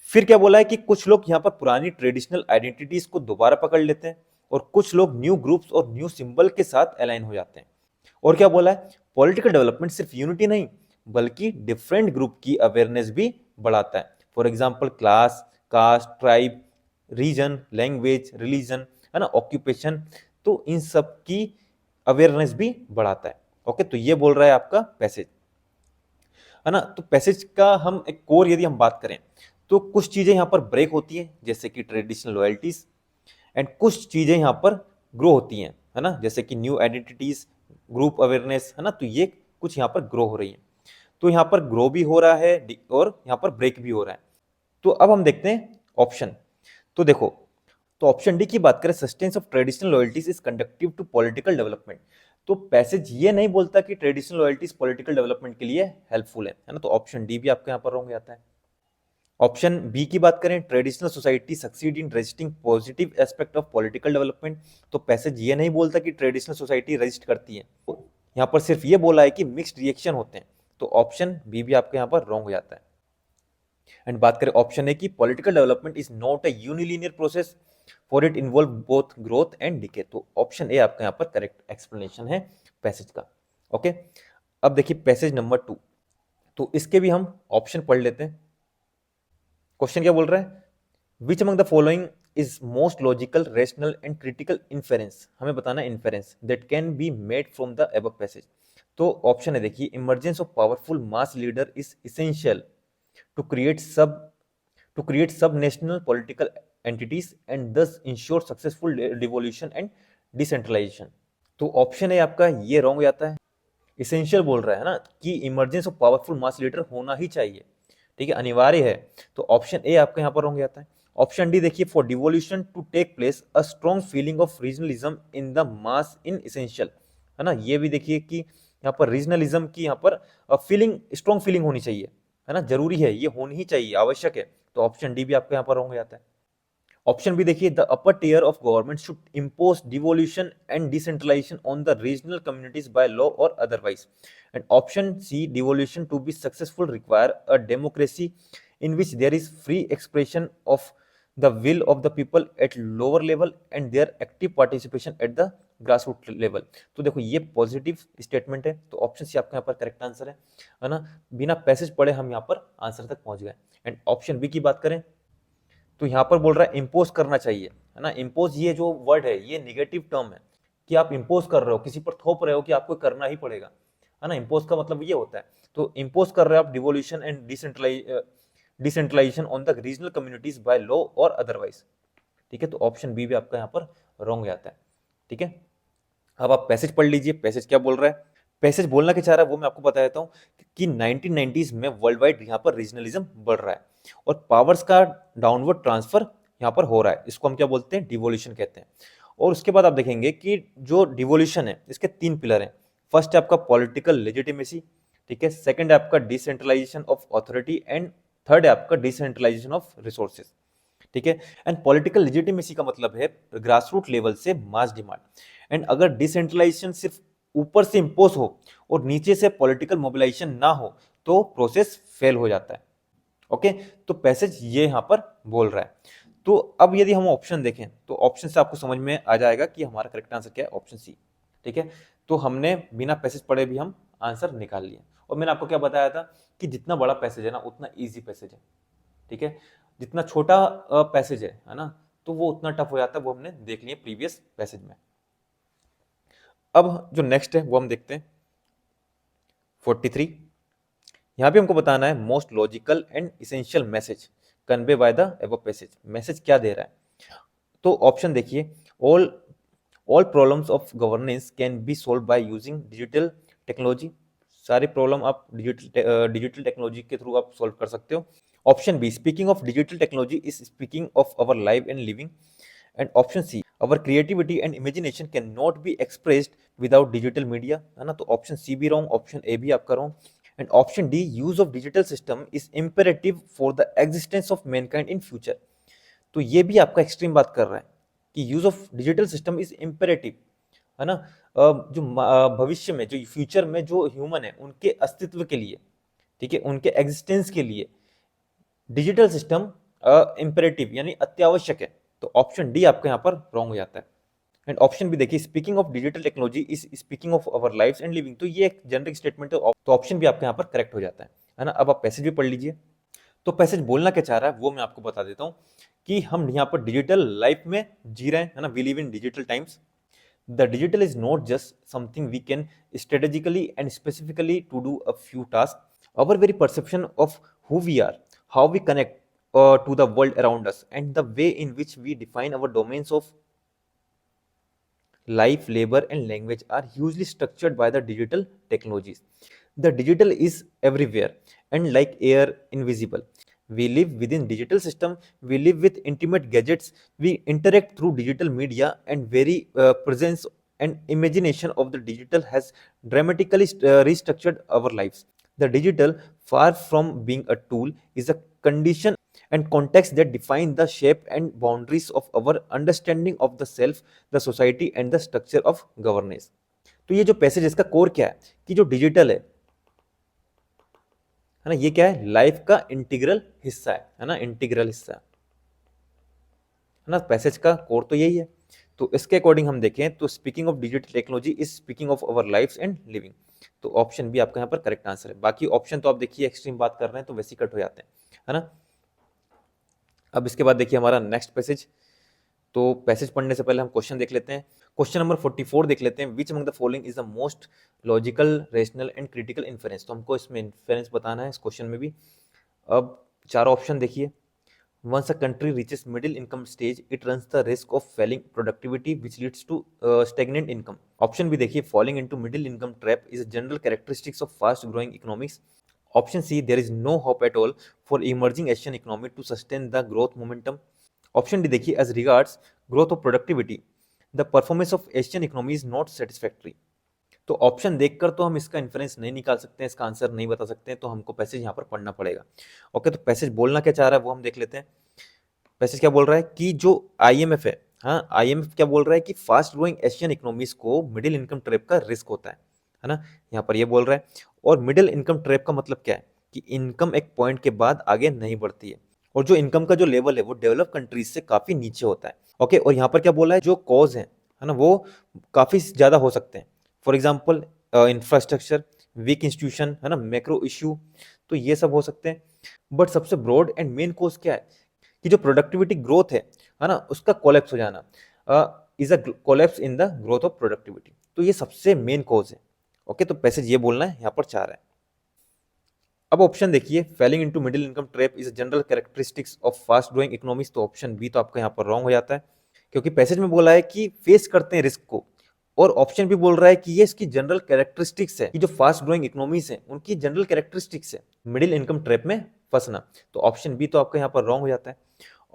फिर क्या बोला है कि कुछ लोग यहाँ पर पुरानी ट्रेडिशनल आइडेंटिटीज को दोबारा पकड़ लेते हैं, और कुछ लोग न्यू ग्रुप्स और न्यू सिंबल के साथ अलाइन हो जाते हैं। और क्या बोला है, पॉलिटिकल डेवलपमेंट सिर्फ यूनिटी नहीं बल्कि डिफरेंट ग्रुप की अवेयरनेस भी बढ़ाता है। For example class, caste, tribe, region, language, religion, है ना, ऑक्यूपेशन, तो इन सब की अवेयरनेस भी बढ़ाता है। ओके, तो ये बोल रहा है आपका पैसेज, है ना। तो पैसेज का हम एक कोर यदि हम बात करें, तो कुछ चीजें यहाँ पर ब्रेक होती हैं जैसे कि ट्रेडिशनल लॉयल्टीज, एंड कुछ चीजें यहाँ पर ग्रो होती हैं, है ना, जैसे कि न्यू आइडेंटिटीज, ग्रुप अवेयरनेस, है ना। तो ये कुछ यहाँ पर ग्रो हो रही है। तो यहाँ पर ग्रो भी हो रहा है और यहाँ पर ब्रेक भी हो रहा है। तो अब हम देखते हैं ऑप्शन। तो देखो, तो ऑप्शन डी की बात करें, sustenance of traditional loyalties is conductive to political development. तो पैसेज ये नहीं बोलता कि ट्रेडिशनल लॉयल्टीज पॉलिटिकल डेवलपमेंट के लिए हेल्पफुल है ना। तो ऑप्शन डी भी आपके यहाँ पर रॉन्ग जाता है। ऑप्शन बी की बात करें, traditional society succeed in resisting positive aspect of political development. तो पैसेज ये नहीं बोलता कि ट्रेडिशनल सोसाइटी रजिस्ट करती है, तो यहाँ पर सिर्फ ये बोला है कि मिक्स्ड रिएक्शन होते हैं। तो ऑप्शन बी भी आपके यहाँ पर रॉन्ग हो जाता है। एंड बात करें ऑप्शन ए की, political development is not a unilinear process for it involve both growth and decay. तो ऑप्शन ए आपका यहाँ पर करेक्ट एक्सप्लेनेशन है पैसेज का। ओके, अब देखिए पैसेज नंबर 2, तो इसके भी हम ऑप्शन पढ़ लेते हैं। क्वेश्चन क्या बोल रहा है, which among the following is most logical, rational and critical inference, हमें बताना है inference that can be made from the above passage. तो ऑप्शन है देखिए, emergence of powerful mass leader is essential to create sub national political entities and thus ensure successful devolution and decentralization। तो option है आपका ये wrong हो जाता है। इसेंशियल बोल रहा है ना कि emergence of powerful mass leader होना ही चाहिए, ठीक है, अनिवार्य है। तो ऑप्शन ए आपका यहाँ पर रॉन्ग जाता है। ऑप्शन डी देखिए, for devolution to take place a strong feeling of regionalism in the mass in essential, है ना, ये भी देखिए कि यहाँ पर रीजनलिज्म की यहाँ पर फीलिंग, स्ट्रॉन्ग फीलिंग होनी चाहिए, है ना, जरूरी है, ये होनी ही चाहिए, आवश्यक है। तो ऑप्शन डी भी आपका यहाँ पर रॉन्ग हो जाता है। ऑप्शन बी देखिए, the upper tier of government should impose devolution and decentralisation on the regional communities by law और otherwise. And option C, devolution to be successful require a democracy in which there is free expression of the will of the people at lower level and their active participation at the grassroots level। तो देखो ये positive statement है, तो option C आपका यहाँ पर correct answer है ना, बिना पैसेज पढ़े हम यहाँ पर आंसर तक पहुंच गए। एंड ऑप्शन बी की बात करें तो यहाँ पर बोल रहा है इम्पोज करना चाहिए, है ना, इम्पोज ये जो वर्ड है ये निगेटिव टर्म है कि आप इम्पोज कर रहे हो, किसी पर थोप रहे हो कि आपको करना ही पड़ेगा, है ना, इम्पोज का मतलब ये होता है। तो इम्पोज कर रहे हो आप devolution and decentralisation on the regional communities by law और अदरवाइज, ठीक है। तो ऑप्शन बी भी आपका यहाँ पर रॉन्ग आता है, ठीक है। अब आप पैसेज पढ़ लीजिए, पैसेज क्या बोल रहा है। पैसेज बोलना क्या चाह रहा है वो मैं आपको बता देता हूँ कि 1990s में वर्ल्ड वाइड यहाँ पर रीजनलिज्म बढ़ रहा है और पावर्स का डाउनवर्ड ट्रांसफर यहाँ पर हो रहा है, इसको हम क्या बोलते हैं, डिवोल्यूशन कहते हैं। और उसके बाद आप देखेंगे कि जो डिवोल्यूशन है इसके 3 पिलर हैं। फर्स्ट है आपका पॉलिटिकल लेजिटिमेसी, ठीक है, सेकंड है आपका decentralization of authority and third है आपका डिसेंट्रलाइजेशन ऑफ रिसोर्सेज, ठीक है। एंड पॉलिटिकल लेजिटिमेसी का मतलब है ग्रासरूट लेवल से मास डिमांड, एंड अगर डिसेंट्रलाइजेशन सिर्फ ऊपर से इंपोज हो और नीचे से पॉलिटिकल मोबिलाइजेशन ना हो तो प्रोसेस फेल हो जाता है, ओके। तो पैसेज ये यहाँ पर बोल रहा है। तो अब यदि हम ऑप्शन देखें तो ऑप्शन से आपको समझ में आ जाएगा कि हमारा करेक्ट आंसर क्या है, ऑप्शन सी, ठीक है। तो हमने बिना पैसेज पढ़े भी हम आंसर निकाल लिए, और मैंने आपको क्या बताया था कि जितना बड़ा पैसेज है ना उतना ईजी पैसेज है, ठीक है, जितना छोटा पैसेज है ना, तो वो उतना टफ हो जाता है, वो हमने देख लिया प्रीवियस पैसेज में। अब जो नेक्स्ट है वो हम देखते हैं 43। यहाँ पे हमको बताना है most logical and essential message convey by the above passage. Message क्या दे रहा है, तो ऑप्शन देखिए, all all problems of governance can be solve by using digital technology. सारे प्रॉब्लम आप डिजिटल टेक्नोलॉजी के थ्रू आप सोल्व कर सकते हो। Option B, speaking of digital technology is speaking of our life and living. And option C, our creativity and imagination can not be expressed without digital media, है ना। तो option सी भी wrong, option A भी आपका wrong. And option D, use of digital system is imperative for the existence of Mankind in future. तो ये भी आपका एक्सट्रीम बात कर रहा है कि use of digital system is imperative, है ना, जो भविष्य में, जो फ्यूचर में जो ह्यूमन है उनके अस्तित्व के लिए, ठीक है, उनके एग्जिस्टेंस के लिए डिजिटल सिस्टम इम्पेरेटिव यानी अत्यावश्यक है। तो ऑप्शन डी आपका यहाँ पर रॉन्ग हो जाता है। एंड ऑप्शन भी देखिए, speaking of digital technology is speaking of our lifes and living. तो ये एक जेनरिक स्टेटमेंट है, तो ऑप्शन भी आपका यहाँ पर करेक्ट हो जाता है ना। अब आप पैसेज भी पढ़ लीजिए। तो पैसेज बोलना क्या चाह रहा है वो मैं आपको बता देता हूँ कि हम यहाँ पर डिजिटल लाइफ में जी रहे हैं, है ना, we live in digital times. The digital is not just something we can strategically and specifically to do a few tasks. Our very perception of who we are, how we connect to the world around us, and the way in which we define our domains of life, labor, and language are hugely structured by the digital technologies. The digital is everywhere and like air, invisible. We live within digital system. We live with intimate gadgets. We interact through digital media, and very presence and imagination of the digital has dramatically restructured our lives. The digital, far from being a tool, is a condition and context that define the shape and boundaries of our understanding of the self, the society and the structure of governance। तो ये जो passage इसका core क्या है कि जो digital है ना, ये क्या है, लाइफ का इंटीग्रल हिस्सा है ना, इंटीग्रल हिस्सा है ना। पैसेज का कोर तो यही है। तो इसके अकॉर्डिंग हम देखें तो speaking of digital technology is speaking of our lifes and living. तो ऑप्शन बी आपका यहाँ पर करेक्ट आंसर है। बाकी ऑप्शन तो आप देखिए एक्सट्रीम बात कर रहे हैं तो वैसे कट हो जाते हैं, है ना। अब इसके बाद देखिए हमारा नेक्स्ट पैसेज तो पैसेज पढ़ने से पहले हम क्वेश्चन देख लेते हैं। क्वेश्चन नंबर 44 देख लेते हैं। विच among the following is the most logical, rational and critical inference. तो हमको इसमें इन्फेरेंस बताना है इस क्वेश्चन में भी। अब चार ऑप्शन देखिए। Once a country reaches middle income stage, it runs the risk of falling productivity, which leads to stagnant income. Option B देखिए, falling into middle income trap is a general characteristics of fast growing economies. Option C, there is no hope at all for emerging Asian economy to sustain the growth momentum. Option D देखिए, as regards growth of productivity, the performance of Asian economy is not satisfactory. तो option देखकर तो हम इसका inference नहीं निकाल सकते हैं, इसका आंसर नहीं बता सकते हैं, तो हमको पैसेज यहाँ पर पढ़ना पड़ेगा। ओके, तो पैसेज बोलना क्या चाह रहा है वो हम देख लेते हैं। पैसेज क्या बोल रहा है कि जो आईएमएफ है, हाँ आईएमएफ क्या बोल रहा है कि फास्ट ग्रोइंग एशियन इकोनॉमीज को मिडिल इनकम ट्रैप का रिस्क होता है ना, यहाँ पर ये बोल रहा है। और मिडिल इनकम ट्रैप का मतलब क्या है कि इनकम एक पॉइंट के बाद आगे नहीं बढ़ती है, और जो इनकम का जो लेवल है वो डेवलप कंट्रीज से काफी नीचे होता है। ओके, और यहाँ पर क्या बोला है, जो कॉज है ना, वो काफी ज्यादा हो सकते हैं। For example infrastructure, weak institution है ना, मैक्रो इश्यू, तो ये सब हो सकते हैं। बट सबसे ब्रॉड एंड मेन कॉज क्या है कि जो प्रोडक्टिविटी ग्रोथ है ना, उसका कोलैप्स हो जाना, is a collapse in the growth of productivity. तो ये सबसे मेन कॉज है। ओके, तो पैसेज ये बोलना है, यहाँ पर चाह रहा है। अब ऑप्शन देखिए, falling into middle income trap is a general characteristics of fast growing economies. तो ऑप्शन बी तो आपका यहाँ पर रॉन्ग हो जाता है, क्योंकि पैसेज में बोला है कि फेस करते हैं रिस्क को, और ऑप्शन भी बोल रहा है कि ये इसकी जनरल कैरेक्टरिस्टिक्स है कि जो फास्ट ग्रोइंग इकोनॉमीज है उनकी जनरल कैरेक्टरिस्टिक्स है मिडिल इनकम ट्रैप में फंसना। तो ऑप्शन बी तो आपका यहाँ पर रॉन्ग हो जाता है।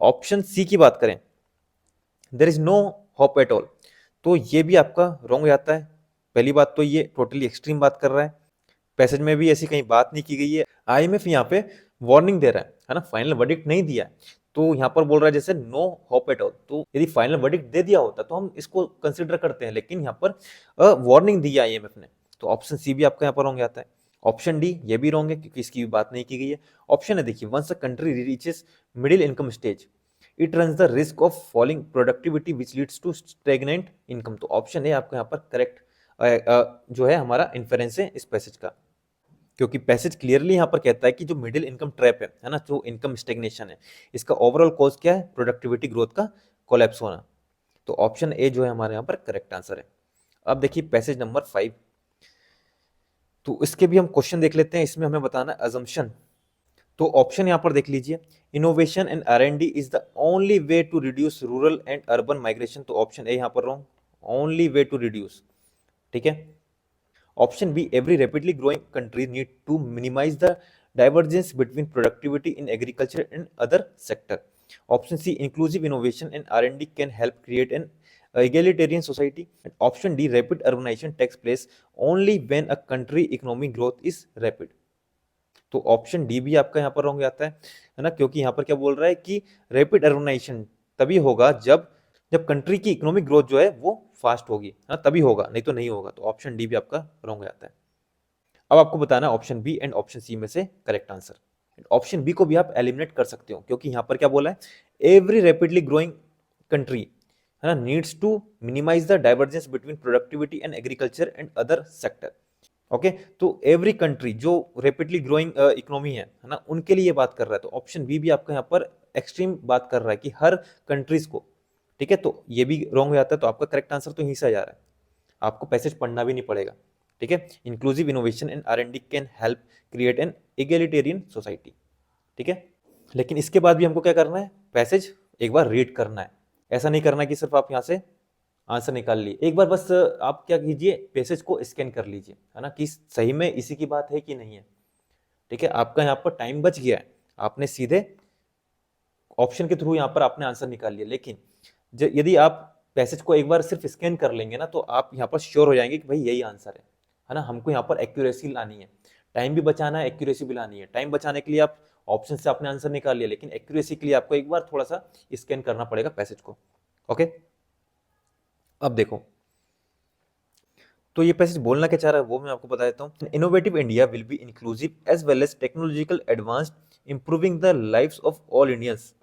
ऑप्शन सी की बात करें, there is no hope at all, तो ये भी आपका रॉन्ग हो जाता है। पहली बात तो ये टोटली एक्सट्रीम बात कर रहा है, पैसेज में भी ऐसी कहीं बात नहीं की गई है। आईएमएफ यहाँ पे वार्निंग दे रहा है ना, फाइनल वर्डिक्ट नहीं दिया है। तो यहाँ पर बोल रहा है जैसे नो होप एट ऑल, तो यदि फाइनल वर्डिक्ट दे दिया होता तो हम इसको कंसिडर करते हैं, लेकिन यहाँ पर वार्निंग दी है आईएमएफ ने। तो ऑप्शन सी भी आपका यहाँ पर रॉन्ग आता है। ऑप्शन डी ये भी रॉन्ग है, क्योंकि इसकी भी बात नहीं की गई है। ऑप्शन है देखिए, once a country reaches middle income stage, it runs the risk of falling productivity which leads to stagnant income. तो ऑप्शन है आपका यहाँ पर करेक्ट जो है हमारा इन्फेरेंस है इस पैसेज का, क्योंकि पैसेज क्लियरली यहाँ पर कहता है कि जो मिडिल इनकम ट्रैप है ना, जो इनकम स्टेग्नेशन है, इसका ओवरऑल कॉज क्या है, प्रोडक्टिविटी ग्रोथ का कोलैप्स होना। तो ऑप्शन ए जो है हमारे यहाँ पर करेक्ट आंसर है। अब देखिए पैसेज नंबर 5, तो इसके भी हम क्वेश्चन देख लेते हैं। इसमें हमें बताना है अजम्पशन। तो ऑप्शन यहाँ पर देख लीजिए, innovation and R&D is the only way to reduce rural and urban migration. तो ऑप्शन ए यहाँ पर wrong, only way to reduce, ठीक है। Option B, every rapidly growing country need to minimize the divergence between productivity in agriculture and other sector. Option C, inclusive innovation and R&D can help create an egalitarian society. And option D, rapid urbanization takes place only when a country economic growth is rapid. तो option D भी आपका यहाँ पर wrong आता है ना, क्योंकि यहाँ पर क्या बोल रहा है कि रैपिड अर्बनाइजेशन तभी होगा जब जब कंट्री की इकोनॉमिक ग्रोथ जो है वो फास्ट होगी, है ना, तभी होगा, नहीं तो नहीं होगा। तो ऑप्शन डी भी आपका रॉन्ग आता है। अब आपको बताना है option B and option C में से करेक्ट आंसर। ऑप्शन बी को भी आप एलिमिनेट कर सकते हो, क्योंकि यहाँ पर क्या बोला है, एवरी रैपिडली ग्रोइंग कंट्री है ना needs to minimize the divergence between productivity and agriculture and other sector. Okay, तो एवरी कंट्री जो रैपिडली ग्रोइंग इकोनॉमी है ना, उनके लिए बात कर रहा है। तो ऑप्शन बी भी आपका यहाँ पर एक्सट्रीम बात कर रहा है कि हर कंट्रीज को, ठीक है। तो ये भी रॉन्ग हो जाता है, तो आपका करेक्ट आंसर तो यहीं से आ जा रहा है, आपको पैसेज पढ़ना भी नहीं पड़ेगा, ठीक है। Inclusive innovation and R&D can help create an egalitarian society, ठीक है। लेकिन इसके बाद भी हमको क्या करना है, पैसेज एक बार रीड करना है। ऐसा नहीं करना कि सिर्फ आप यहाँ से आंसर निकाल लिए, एक बार बस आप क्या कीजिए, पैसेज को स्कैन कर लीजिए, है ना, कि सही में इसी की बात है कि नहीं है, ठीक है। आपका यहाँ पर टाइम बच गया है, आपने सीधे ऑप्शन के थ्रू यहाँ पर आपने आंसर निकाल लिया। लेकिन यदि आप पैसेज को एक बार सिर्फ स्कैन कर लेंगे ना, तो आप यहाँ पर श्योर हो जाएंगे कि भाई यही आंसर है ना। हमको यहाँ पर एक्यूरेसी लानी है, टाइम भी बचाना है, एक्यूरेसी भी लानी है। टाइम बचाने के लिए आप ऑप्शन से आपने आंसर निकाल लिया, लेकिन एक्यूरेसी के लिए आपको एक बार थोड़ा सा स्कैन करना पड़ेगा पैसेज को। ओके, अब देखो, तो ये पैसेज बोलना क्या चाह रहा है वो मैं आपको बता देता हूँ। Innovative India will be inclusive as well as technological advanced, improving the lives of all Indians.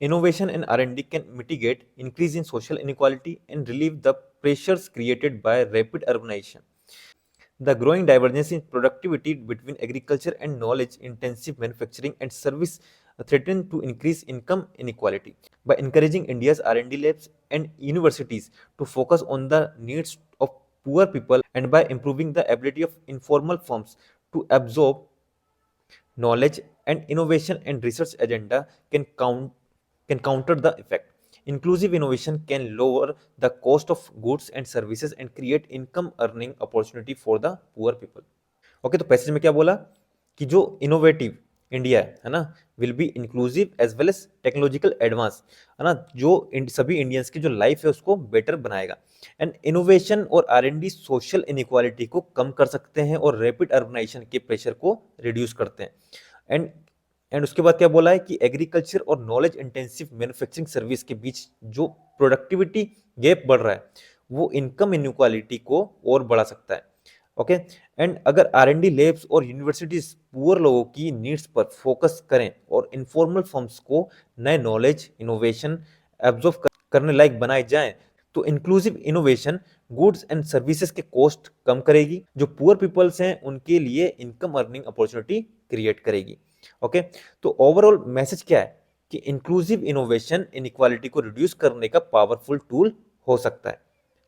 Innovation and R&D can mitigate increase in social inequality and relieve the pressures created by rapid urbanization. The growing divergence in productivity between agriculture and knowledge intensive manufacturing and service threaten to increase income inequality. By encouraging India's R&D labs and universities to focus on the needs of poor people, and by improving the ability of informal firms to absorb knowledge and innovation and research agenda can counter the effect. Inclusive innovation can lower the cost of goods and services and create income earning opportunity for the poor people. Okay, तो passage में क्या बोला कि जो innovative India है ना will be inclusive as well as technological advance, है ना, जो सभी इंडियंस की जो लाइफ है उसको बेटर बनाएगा। एंड इनोवेशन और R&D सोशल इनइक्वालिटी को कम कर सकते हैं और रैपिड अर्बनाइजेशन के प्रेशर को रिड्यूस करते हैं। एंड उसके बाद क्या बोला है कि एग्रीकल्चर और नॉलेज इंटेंसिव मैन्युफैक्चरिंग सर्विस के बीच जो प्रोडक्टिविटी गैप बढ़ रहा है वो इनकम इनइक्वालिटी को और बढ़ा सकता है। ओके, एंड अगर R&D लैब्स और यूनिवर्सिटीज पुअर लोगों की नीड्स पर फोकस करें और इनफॉर्मल फर्म्स को नए नॉलेज इनोवेशन एब्जॉर्ब करने लायक बनाए जाएं, तो inclusive innovation goods and services के कॉस्ट कम करेगी, जो पुअर पीपल्स हैं उनके लिए इनकम अर्निंग अपॉर्चुनिटी क्रिएट करेगी। ओके, तो ओवरऑल मैसेज क्या है कि इंक्लूसिव इनोवेशन इनइक्वालिटी को रिड्यूस करने का पावरफुल टूल हो सकता है।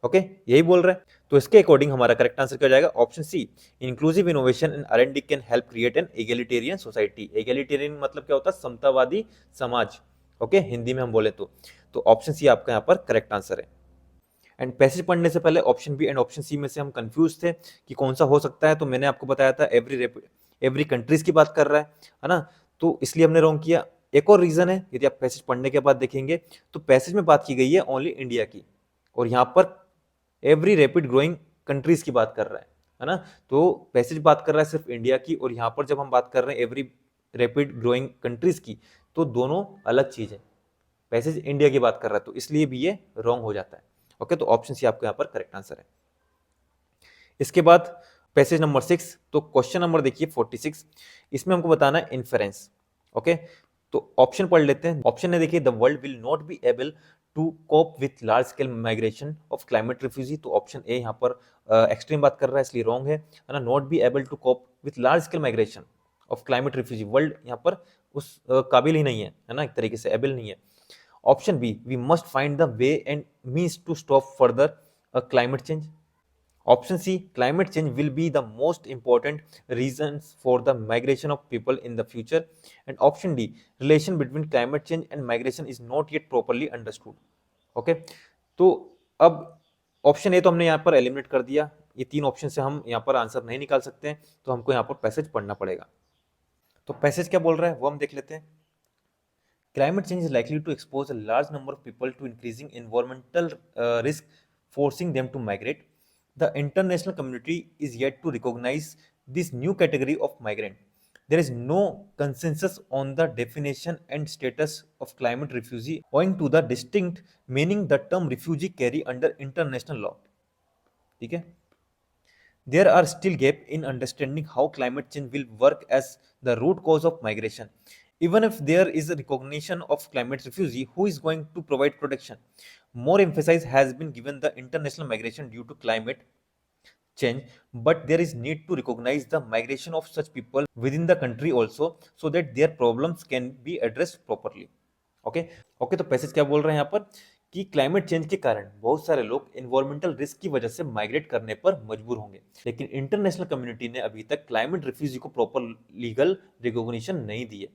ओके, यही बोल रहे हैं। तो इसके अकॉर्डिंग हमारा करेक्ट आंसर क्या हो जाएगा? Option C, inclusive innovation in R&D can help create an egalitarian society. Egalitarian मतलब क्या होता है? समतावादी समाज। ओके, हिंदी में हम बोले तो ऑप्शन सी आपका यहाँ पर करेक्ट आंसर है। एंड पैसेज पढ़ने से पहले option B and option C में से हम कंफ्यूज थे कि कौन सा हो सकता है, तो मैंने आपको बताया था एवरी कंट्रीज की बात कर रहा है ना, तो इसलिए हमने रॉन्ग किया। एक और रीजन है, यदि आप पैसेज पढ़ने के बाद देखेंगे तो पैसेज में बात की गई है ओनली इंडिया की, और यहाँ पर एवरी रैपिड ग्रोइंग कंट्रीज की बात कर रहा है ना, तो पैसेज बात कर रहा है सिर्फ इंडिया की, और यहाँ पर जब हम बात कर रहे हैं एवरी रैपिड ग्रोइंग कंट्रीज की, तो दोनों अलग चीज है। पैसेज इंडिया की बात कर रहा है, तो इसलिए भी ये रॉन्ग हो जाता है। ओके, तो ऑप्शन सी आपको यहाँ पर करेक्ट आंसर है। इसके बाद पैसेज नंबर 6, तो क्वेश्चन नंबर देखिए 46, इसमें हमको बताना है इन्फेरेंस। ओके, तो ऑप्शन पढ़ लेते हैं। ऑप्शन है देखिए, the world will not be able to cope with large scale migration of climate refugee, तो ऑप्शन ए यहाँ पर एक्सट्रीम बात कर रहा है इसलिए रॉन्ग है ना। Not be able to cope with large scale migration of climate refugee, world यहाँ पर उस काबिल ही नहीं है ना, एक तरीके से एबल नहीं है। Option B, we must find the way and means to stop further climate change. Option C, climate change will be the most important reasons for the migration of people in the future. And option D, relation between climate change and migration is not yet properly understood. Okay, तो अब option ए तो हमने यहाँ पर eliminate कर दिया, ये तीन ऑप्शन से हम यहाँ पर आंसर नहीं निकाल सकते हैं, तो हमको यहाँ पर पैसेज पढ़ना पड़ेगा। तो पैसेज क्या बोल रहा है वो हम देख लेते हैं। Climate change is likely to expose a large number of people to increasing environmental risk, forcing them to migrate. The international community is yet to recognize this new category of migrant. There is no consensus on the definition and status of climate refugee, owing to the distinct meaning the term refugee carry under international law. ठीक है? There are still gaps in understanding how climate change will work as the root cause of migration. Even if there is a recognition of climate refugee, who is going to provide protection? More emphasis has been given the international migration due to climate change, but there is need to recognize the migration of such people within the country also, so that their problems can be addressed properly. Okay, तो passage क्या बोल रहे हैं यहाँ पर कि climate change के कारण बहुत सारे लोग इन्वायरमेंटल रिस्क की वजह से माइग्रेट करने पर मजबूर होंगे, लेकिन इंटरनेशनल कम्युनिटी ने अभी तक क्लाइमेट रिफ्यूजी को प्रॉपर लीगल रिकॉग्निशन नहीं दी है।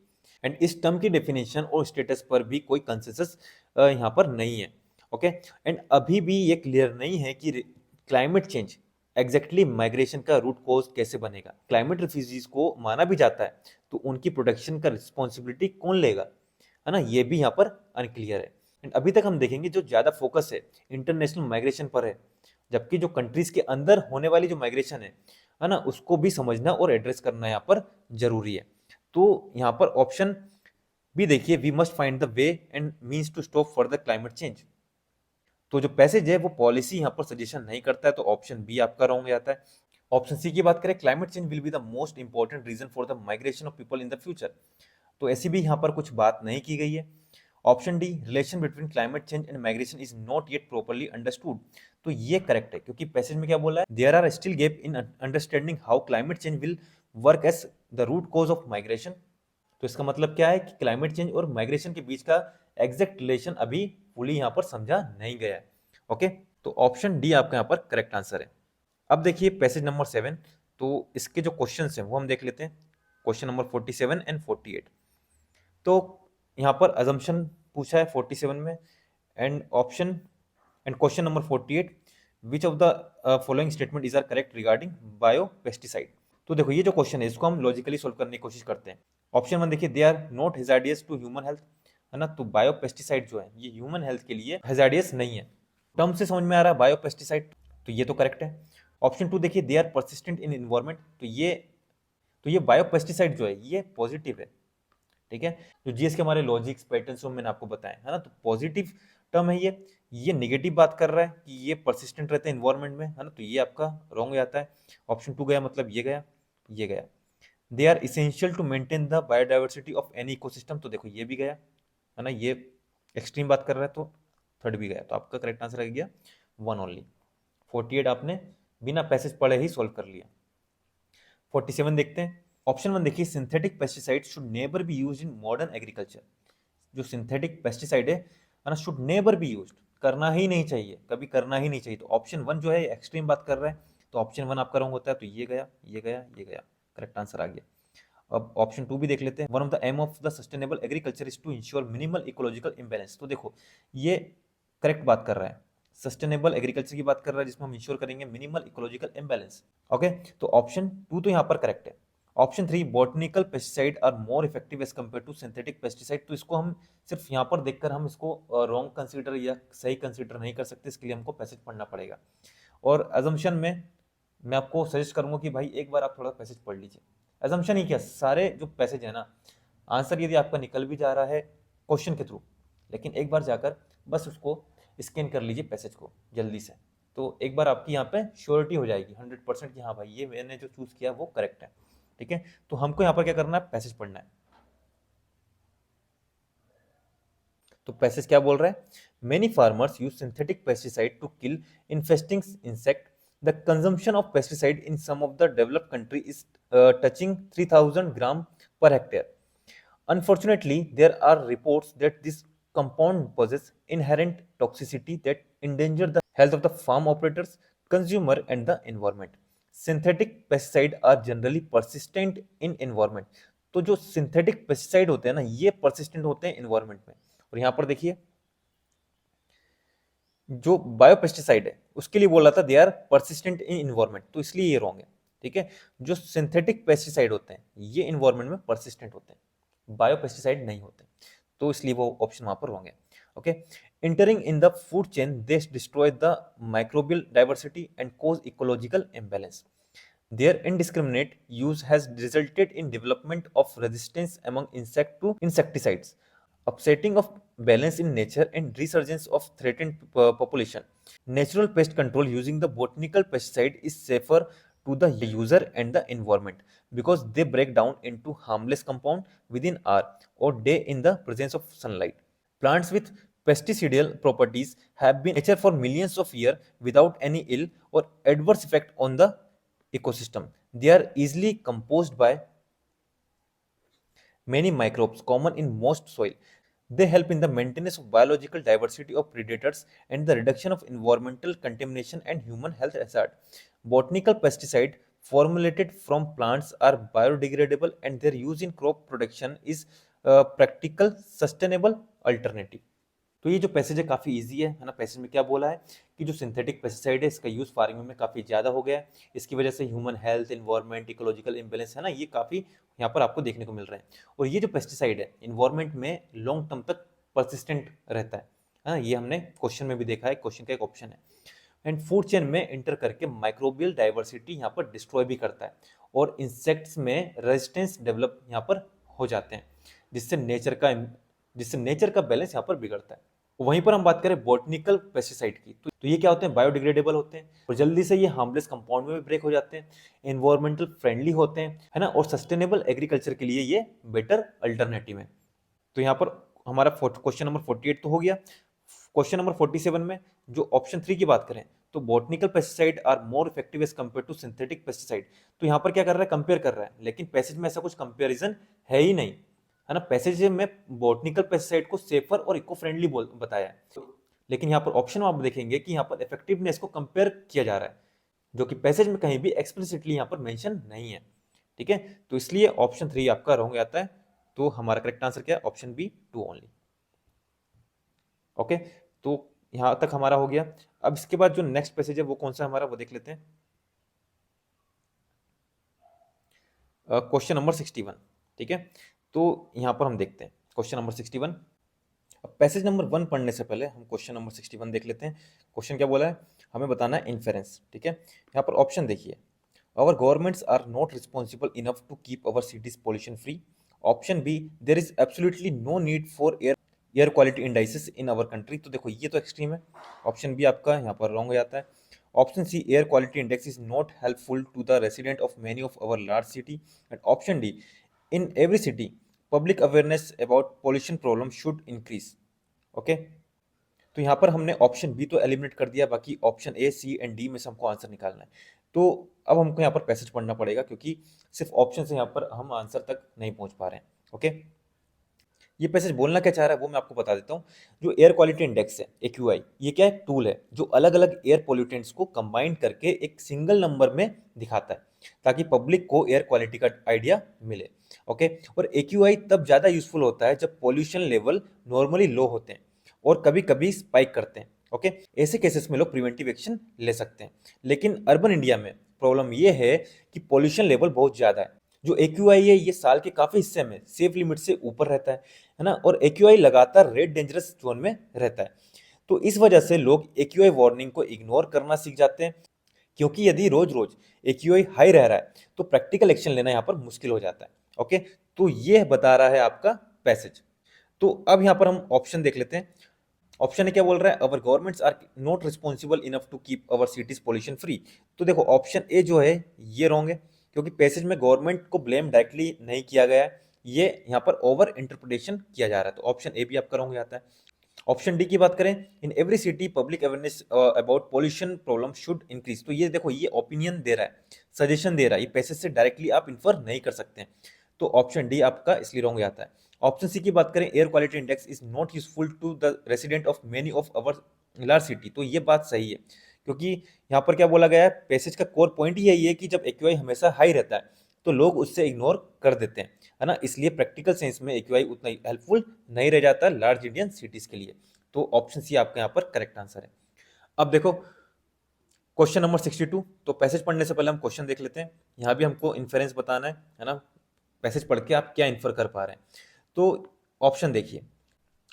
एंड इस टर्म की डेफिनेशन और स्टेटस पर भी कोई कंसेंसस यहाँ पर नहीं है। ओके, एंड अभी भी ये क्लियर नहीं है कि क्लाइमेट चेंज एग्जैक्टली माइग्रेशन का रूट कॉज कैसे बनेगा। क्लाइमेट रिफ्यूजीज को माना भी जाता है, तो उनकी प्रोटेक्शन का रिस्पॉन्सिबिलिटी कौन लेगा, है ना, ये भी यहाँ पर अनक्लियर है। एंड अभी तक हम देखेंगे जो ज़्यादा फोकस है इंटरनेशनल माइग्रेशन पर है, जबकि जो कंट्रीज के अंदर होने वाली जो माइग्रेशन है ना, उसको भी समझना और एड्रेस करना यहाँ पर जरूरी है। तो यहाँ पर ऑप्शन बी देखिए, we must find the way and means to stop for the climate change, तो जो पैसेज है वो पॉलिसी यहाँ पर सजेशन नहीं करता है, तो ऑप्शन बी आपका रॉन्ग जाता है। ऑप्शन सी की बात करें, climate change will be the most important reason for the migration of people in the future, तो ऐसी भी यहाँ पर कुछ बात नहीं की गई है। Option D, relation between climate change and migration is not yet properly understood, तो ये करेक्ट है, क्योंकि पैसेज में क्या बोला है, there are still gap in understanding how climate change will work as the root cause of migration. तो इसका मतलब क्या है कि क्लाइमेट चेंज और माइग्रेशन के बीच का एग्जैक्ट रिलेशन अभी फुली यहाँ पर समझा नहीं गया है। ओके, तो ऑप्शन डी आपका यहाँ पर करेक्ट आंसर है। अब देखिए पैसेज नंबर 7, तो इसके जो क्वेश्चन हैं वो हम देख लेते हैं, क्वेश्चन नंबर 47 एंड 48। तो यहाँ पर अजम्पशन पूछा है 47 में, and option and question number 48, which of the following statement is are correct regarding bio pesticide. तो देखो ये जो क्वेश्चन है इसको हम लॉजिकली सोल्व करने की कोशिश करते हैं। ऑप्शन 1 देखिए, they are not hazardous to human health, है ना, तो बायो पेस्टिसाइड जो है ये ह्यूमन हेल्थ के लिए हेजार्डियस नहीं है। टर्म से समझ में आ रहा है बायो पेस्टिसाइड, तो ये तो करेक्ट है। ऑप्शन 2 देखिए, they are persistent in environment, तो ये बायो पेस्टिसाइड जो है ये पॉजिटिव है। ठीक है, जो जीएस के हमारे लॉजिक्स पैटर्न्स मैंने आपको बताया है ना, तो पॉजिटिव टर्म है ये नेगेटिव बात कर रहा है कि ये परसिस्टेंट रहता है इन्वायरमेंट में, है ना, तो ये आपका रॉन्ग हो जाता है। ऑप्शन 2 गया, मतलब ये गया, ये गया। They are essential to maintain the biodiversity of any ecosystem, तो देखो ये भी गया, है ना, ये एक्सट्रीम बात कर रहा है, तो थर्ड भी गया, तो आपका करेक्ट आंसर आ गया 1 ओनली। 48 आपने बिना पैसेज पढ़े ही सोल्व कर लिया। 47 देखते हैं। ऑप्शन 1 देखिए, synthetic pesticide should never be used in modern agriculture. जो सिंथेटिक पेस्टिसाइड है ना, शुड नेवर बी यूज्ड, करना ही नहीं चाहिए, कभी करना ही नहीं चाहिए। तो ऑप्शन 1 जो है एक्सट्रीम बात कर रहा है, तो ऑप्शन 1 आपका रॉन्ग होता है, तो ये गया, ये गया, ये गया, करेक्ट आंसर आ गया। अब ऑप्शन 2 भी देख लेते हैं। One of the aim of the sustainable agriculture is to ensure minimal ecological imbalance, तो देखो ये करेक्ट बात कर रहा है, सस्टेनेबल एग्रीकल्चर की बात कर रहा है जिसमें हम इंश्योर करेंगे मिनिमल इकोलॉजिकल इम्बैलेंस। ओके, तो ऑप्शन 2 तो यहाँ पर करेक्ट है। Option 3, botanical pesticide are more effective as compare to synthetic pesticide, तो इसको हम सिर्फ यहाँ पर देखकर हम इसको रॉन्ग कंसीडर या सही कंसीडर नहीं कर सकते, इसके लिए हमको पैसेज पढ़ना पड़ेगा। और अजम्पशन में मैं आपको सजेस्ट करूंगा कि भाई एक बार आप थोड़ा पैसेज पढ़ लीजिए। अजम्पशन ही क्या, सारे जो पैसेज है ना, आंसर यदि आपका निकल भी जा रहा है क्वेश्चन के थ्रू, लेकिन एक बार जाकर बस उसको स्कैन कर लीजिए पैसेज को जल्दी से, तो एक बार आपकी यहाँ पे श्योरिटी हो जाएगी 100% कि हाँ भाई ये मैंने जो चूज किया वो करेक्ट है। ठीक है, तो हमको यहाँ पर क्या करना है, पैसेज पढ़ना है। तो पैसेज क्या बोल रहा है, many farmers use synthetic pesticide to kill infesting insect, the consumption of pesticide in some of the developed country is touching 3000 gram per hectare. Unfortunately, there are reports that this compound possesses inherent toxicity that endanger the health of the farm operators, consumer, and the environment. Synthetic pesticides are generally persistent in environment. तो जो synthetic pesticide होते हैं ना, ये persistent होते हैं environment में। और यहाँ पर देखिए जो बायोपेस्टिसाइड है उसके लिए बोला था they are persistent in environment, तो इसलिए ये रॉन्ग है। ठीक है, जो सिंथेटिक पेस्टिसाइड होते हैं ये इन्वायरमेंट में परसिस्टेंट होते हैं, बायोपेस्टिसाइड नहीं होते, तो इसलिए वो ऑप्शन वहां पर रॉन्ग है। Okay, entering in the food chain they destroy the microbial diversity and cause ecological imbalance. Their indiscriminate use has resulted in development of resistance among insect to insecticides, upsetting of balance in nature and resurgence of threatened population. Natural pest control using the botanical pesticide is safer to the user and the environment because they break down into harmless compound within hour or day in the presence of sunlight. Plants with pesticidal properties have been nature for millions of years without any ill or adverse effect on the ecosystem. They are easily composed by many microbes common in most soil. They help in the maintenance of biological diversity of predators and the reduction of environmental contamination and human health hazard. Botanical pesticide formulated from plants are biodegradable and their use in crop production is a practical sustainable alternative. तो ये जो passage है काफ़ी easy है ना। Passage में क्या बोला है कि जो सिंथेटिक पेस्टिसाइड है इसका यूज़ फार्मिंग में काफ़ी ज़्यादा हो गया है, इसकी वजह से human health, environment, ecological imbalance है ना, ये काफ़ी यहाँ पर आपको देखने को मिल रहा है। और ये जो पेस्टिसाइड है इन्वायरमेंट में लॉन्ग टर्म तक परसिस्टेंट रहता है ना, ये हमने क्वेश्चन में भी देखा है, क्वेश्चन का एक ऑप्शन है। एंड फूड चेन में इंटर करके माइक्रोबियल डाइवर्सिटी यहाँ पर डिस्ट्रॉय भी करता है और इंसेक्ट्स में रेजिस्टेंस डेवलप यहाँ पर हो जाते हैं, जिससे नेचर का बैलेंस यहाँ पर बिगड़ता है। वहीं पर हम बात करें बॉटनिकल पेस्टिसाइड की, तो ये क्या होते हैं, बायोडिग्रेडेबल होते हैं और जल्दी से ये हार्मलेस कंपाउंड में भी ब्रेक हो जाते हैं, एनवायरमेंटल फ्रेंडली होते हैं, है ना, और सस्टेनेबल एग्रीकल्चर के लिए ये बेटर अल्टरनेटिव है। तो यहाँ पर हमारा क्वेश्चन नंबर 48 तो हो गया। क्वेश्चन नंबर 47 में जो ऑप्शन 3 की बात करें तो botanical pesticide are more effective as compare to synthetic pesticide, तो यहाँ पर क्या कर रहा है, कंपेयर कर रहा है, लेकिन पैसेज में ऐसा कुछ कंपेरिजन है ही नहीं। है ना। पैसेज में बॉटनिकल पेस्टिसाइड को सेफर और इको फ्रेंडली बताया है, लेकिन यहाँ पर ऑप्शन में आप देखेंगे कि यहाँ पर इफेक्टिवनेस को कंपेयर किया जा रहा है, जो कि पैसेज में कहीं भी एक्सप्लिसिटली यहाँ पर मेंशन नहीं है। ठीक है, तो इसलिए ऑप्शन 3 आपका रॉन्ग आता है। तो हमारा करेक्ट आंसर क्या है? Option B, 2 only. ओके, तो यहां तक हमारा हो गया। अब इसके बाद जो नेक्स्ट पैसेज है वो कौन सा हमारा, वो देख लेते हैं। Question number 61। ठीक है, तो यहां पर हम देखते हैं क्वेश्चन नंबर 61। अब पैसेज नंबर 1 पढ़ने से पहले हम क्वेश्चन नंबर 61 देख लेते हैं। क्वेश्चन क्या बोला है, हमें बताना है इन्फेरेंस। ठीक है, यहाँ पर ऑप्शन देखिए, our governments are not responsible enough to keep our cities pollution free. Option B, there is absolutely no need for air quality indices in our country. तो देखो ये तो एक्सट्रीम है, ऑप्शन बी आपका यहाँ पर रॉन्ग हो जाता है। Option C, air quality index is not helpful to the resident of many of our large city. And option D, in every city public awareness about pollution problem should increase. Okay, तो यहाँ पर हमने option B तो eliminate कर दिया, बाकी option A, C and D में से हमको आंसर निकालना है। तो अब हमको यहाँ पर पैसेज पढ़ना पड़ेगा, क्योंकि सिर्फ ऑप्शन से यहाँ पर हम आंसर तक नहीं पहुंच पा रहे हैं। ओके, ये पैसेज बोलना क्या चाह रहा है वो मैं आपको बता देता हूँ। जो एयर क्वालिटी इंडेक्स है, AQI, ये क्या है, टूल है जो अलग अलग एयर पोल्यूटेंट्स को कंबाइन करके एक सिंगल नंबर में दिखाता है, ताकि पब्लिक को एयर क्वालिटी का आइडिया मिले। ओके, और AQI तब ज़्यादा यूजफुल होता है जब पोल्यूशन लेवल नॉर्मली लो होते हैं और कभी कभी स्पाइक करते हैं। ओके, ऐसे केसेस में लोग प्रिवेंटिव एक्शन ले सकते हैं। लेकिन अर्बन इंडिया में प्रॉब्लम ये है कि पोल्यूशन लेवल बहुत ज़्यादा है। जो AQI है ये साल के काफ़ी हिस्से में सेफ लिमिट से ऊपर रहता है ना, और AQI लगातार रेड डेंजरस जोन में रहता है। तो इस वजह से लोग AQI वार्निंग को इग्नोर करना सीख जाते हैं, क्योंकि यदि रोज रोज AQI हाई रह रहा है तो प्रैक्टिकल एक्शन लेना यहाँ पर मुश्किल हो जाता है। ओके, तो ये बता रहा है आपका पैसेज। तो अब यहाँ पर हम ऑप्शन देख लेते हैं। ऑप्शन है क्या बोल रहा है, our governments are not responsible enough to keep our cities pollution free. तो देखो ऑप्शन ए जो है ये रॉन्ग है, क्योंकि पैसेज में गवर्नमेंट को ब्लेम डायरेक्टली नहीं किया गया है, ये यहाँ पर ओवर इंटरप्रिटेशन किया जा रहा है। तो ऑप्शन ए भी आपका रॉन्ग आता है। ऑप्शन डी की बात करें, इन every city public awareness about pollution problem should increase. तो ये देखो ये ओपिनियन दे रहा है, सजेशन दे रहा है, ये पैसेज से डायरेक्टली आप इन्फर नहीं कर सकते हैं। तो ऑप्शन डी आपका इसलिए रॉन्ग आता है। ऑप्शन सी की बात करें, air quality index is not useful to the resident of many of our large city. तो ये बात सही है, क्योंकि यहाँ पर क्या बोला गया है, पैसेज का कोर पॉइंट ही यही है कि जब AQI हमेशा हाई रहता है तो लोग उससे इग्नोर कर देते हैं, है ना। इसलिए प्रैक्टिकल सेंस में AQI उतना हेल्पफुल नहीं रह जाता लार्ज इंडियन सिटीज के लिए। तो ऑप्शन सी आपका यहाँ पर करेक्ट आंसर है। अब देखो क्वेश्चन नंबर 62। तो पैसेज पढ़ने से पहले हम क्वेश्चन देख लेते हैं। यहाँ भी हमको इन्फेरेंस बताना है ना, पैसेज पढ़ के आप क्या इन्फर कर पा रहे हैं। तो ऑप्शन देखिए,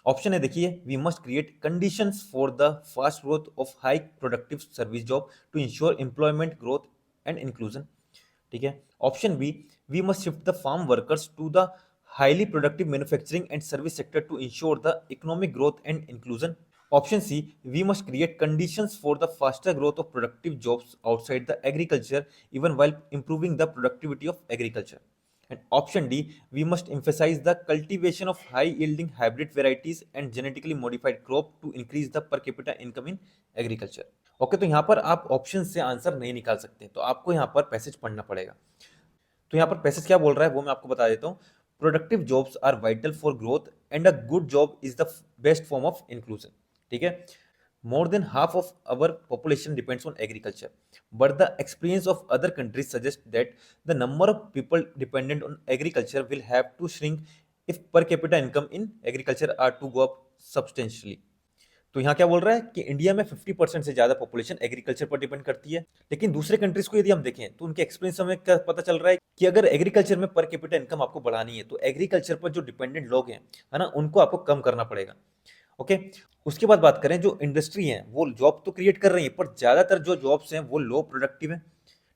ऑप्शन है देखिए, we must create conditions for the fast growth of high productive service job to ensure employment growth and inclusion. ठीक है, option B, we must shift the farm workers to the highly productive manufacturing and service sector to ensure the economic growth and inclusion. Option C, we must create conditions for the faster growth of productive jobs outside the agriculture even while improving the productivity of agriculture. And option D, we must emphasize the cultivation of high-yielding hybrid varieties and genetically modified crop to increase the per capita income in agriculture. Okay, तो यहाँ पर आप option से answer नहीं निकाल सकते, तो आपको यहाँ पर पैसेज पढ़ना पड़ेगा। तो यहाँ पर पैसेज क्या बोल रहा है वो मैं आपको बता देता हूँ। Productive jobs are vital for growth and a good job is the best form of inclusion. ठीक है, more than half of our population depends on agriculture, but the experience of other countries suggests that the number of people dependent on agriculture will have to shrink if per capita income in agriculture are to go up substantially. तो यहाँ क्या बोल रहा है कि India में 50% से ज़्यादा पॉपुलेशन एग्रीकल्चर पर डिपेंड करती है, लेकिन दूसरे कंट्रीज को यदि हम देखें तो उनके एक्सपीरियंस हमें क्या पता चल रहा है कि अगर एग्रीकल्चर में पर कैपिटा इनकम आपको बढ़ानी है तो एग्रीकल्चर पर जो डिपेंडेंट लोग हैं, है ना, उनको आपको कम करना पड़ेगा। ओके, उसके बाद बात करें, जो इंडस्ट्री है वो जॉब तो क्रिएट कर रही है, पर ज़्यादातर जो जॉब्स हैं वो लो प्रोडक्टिव है,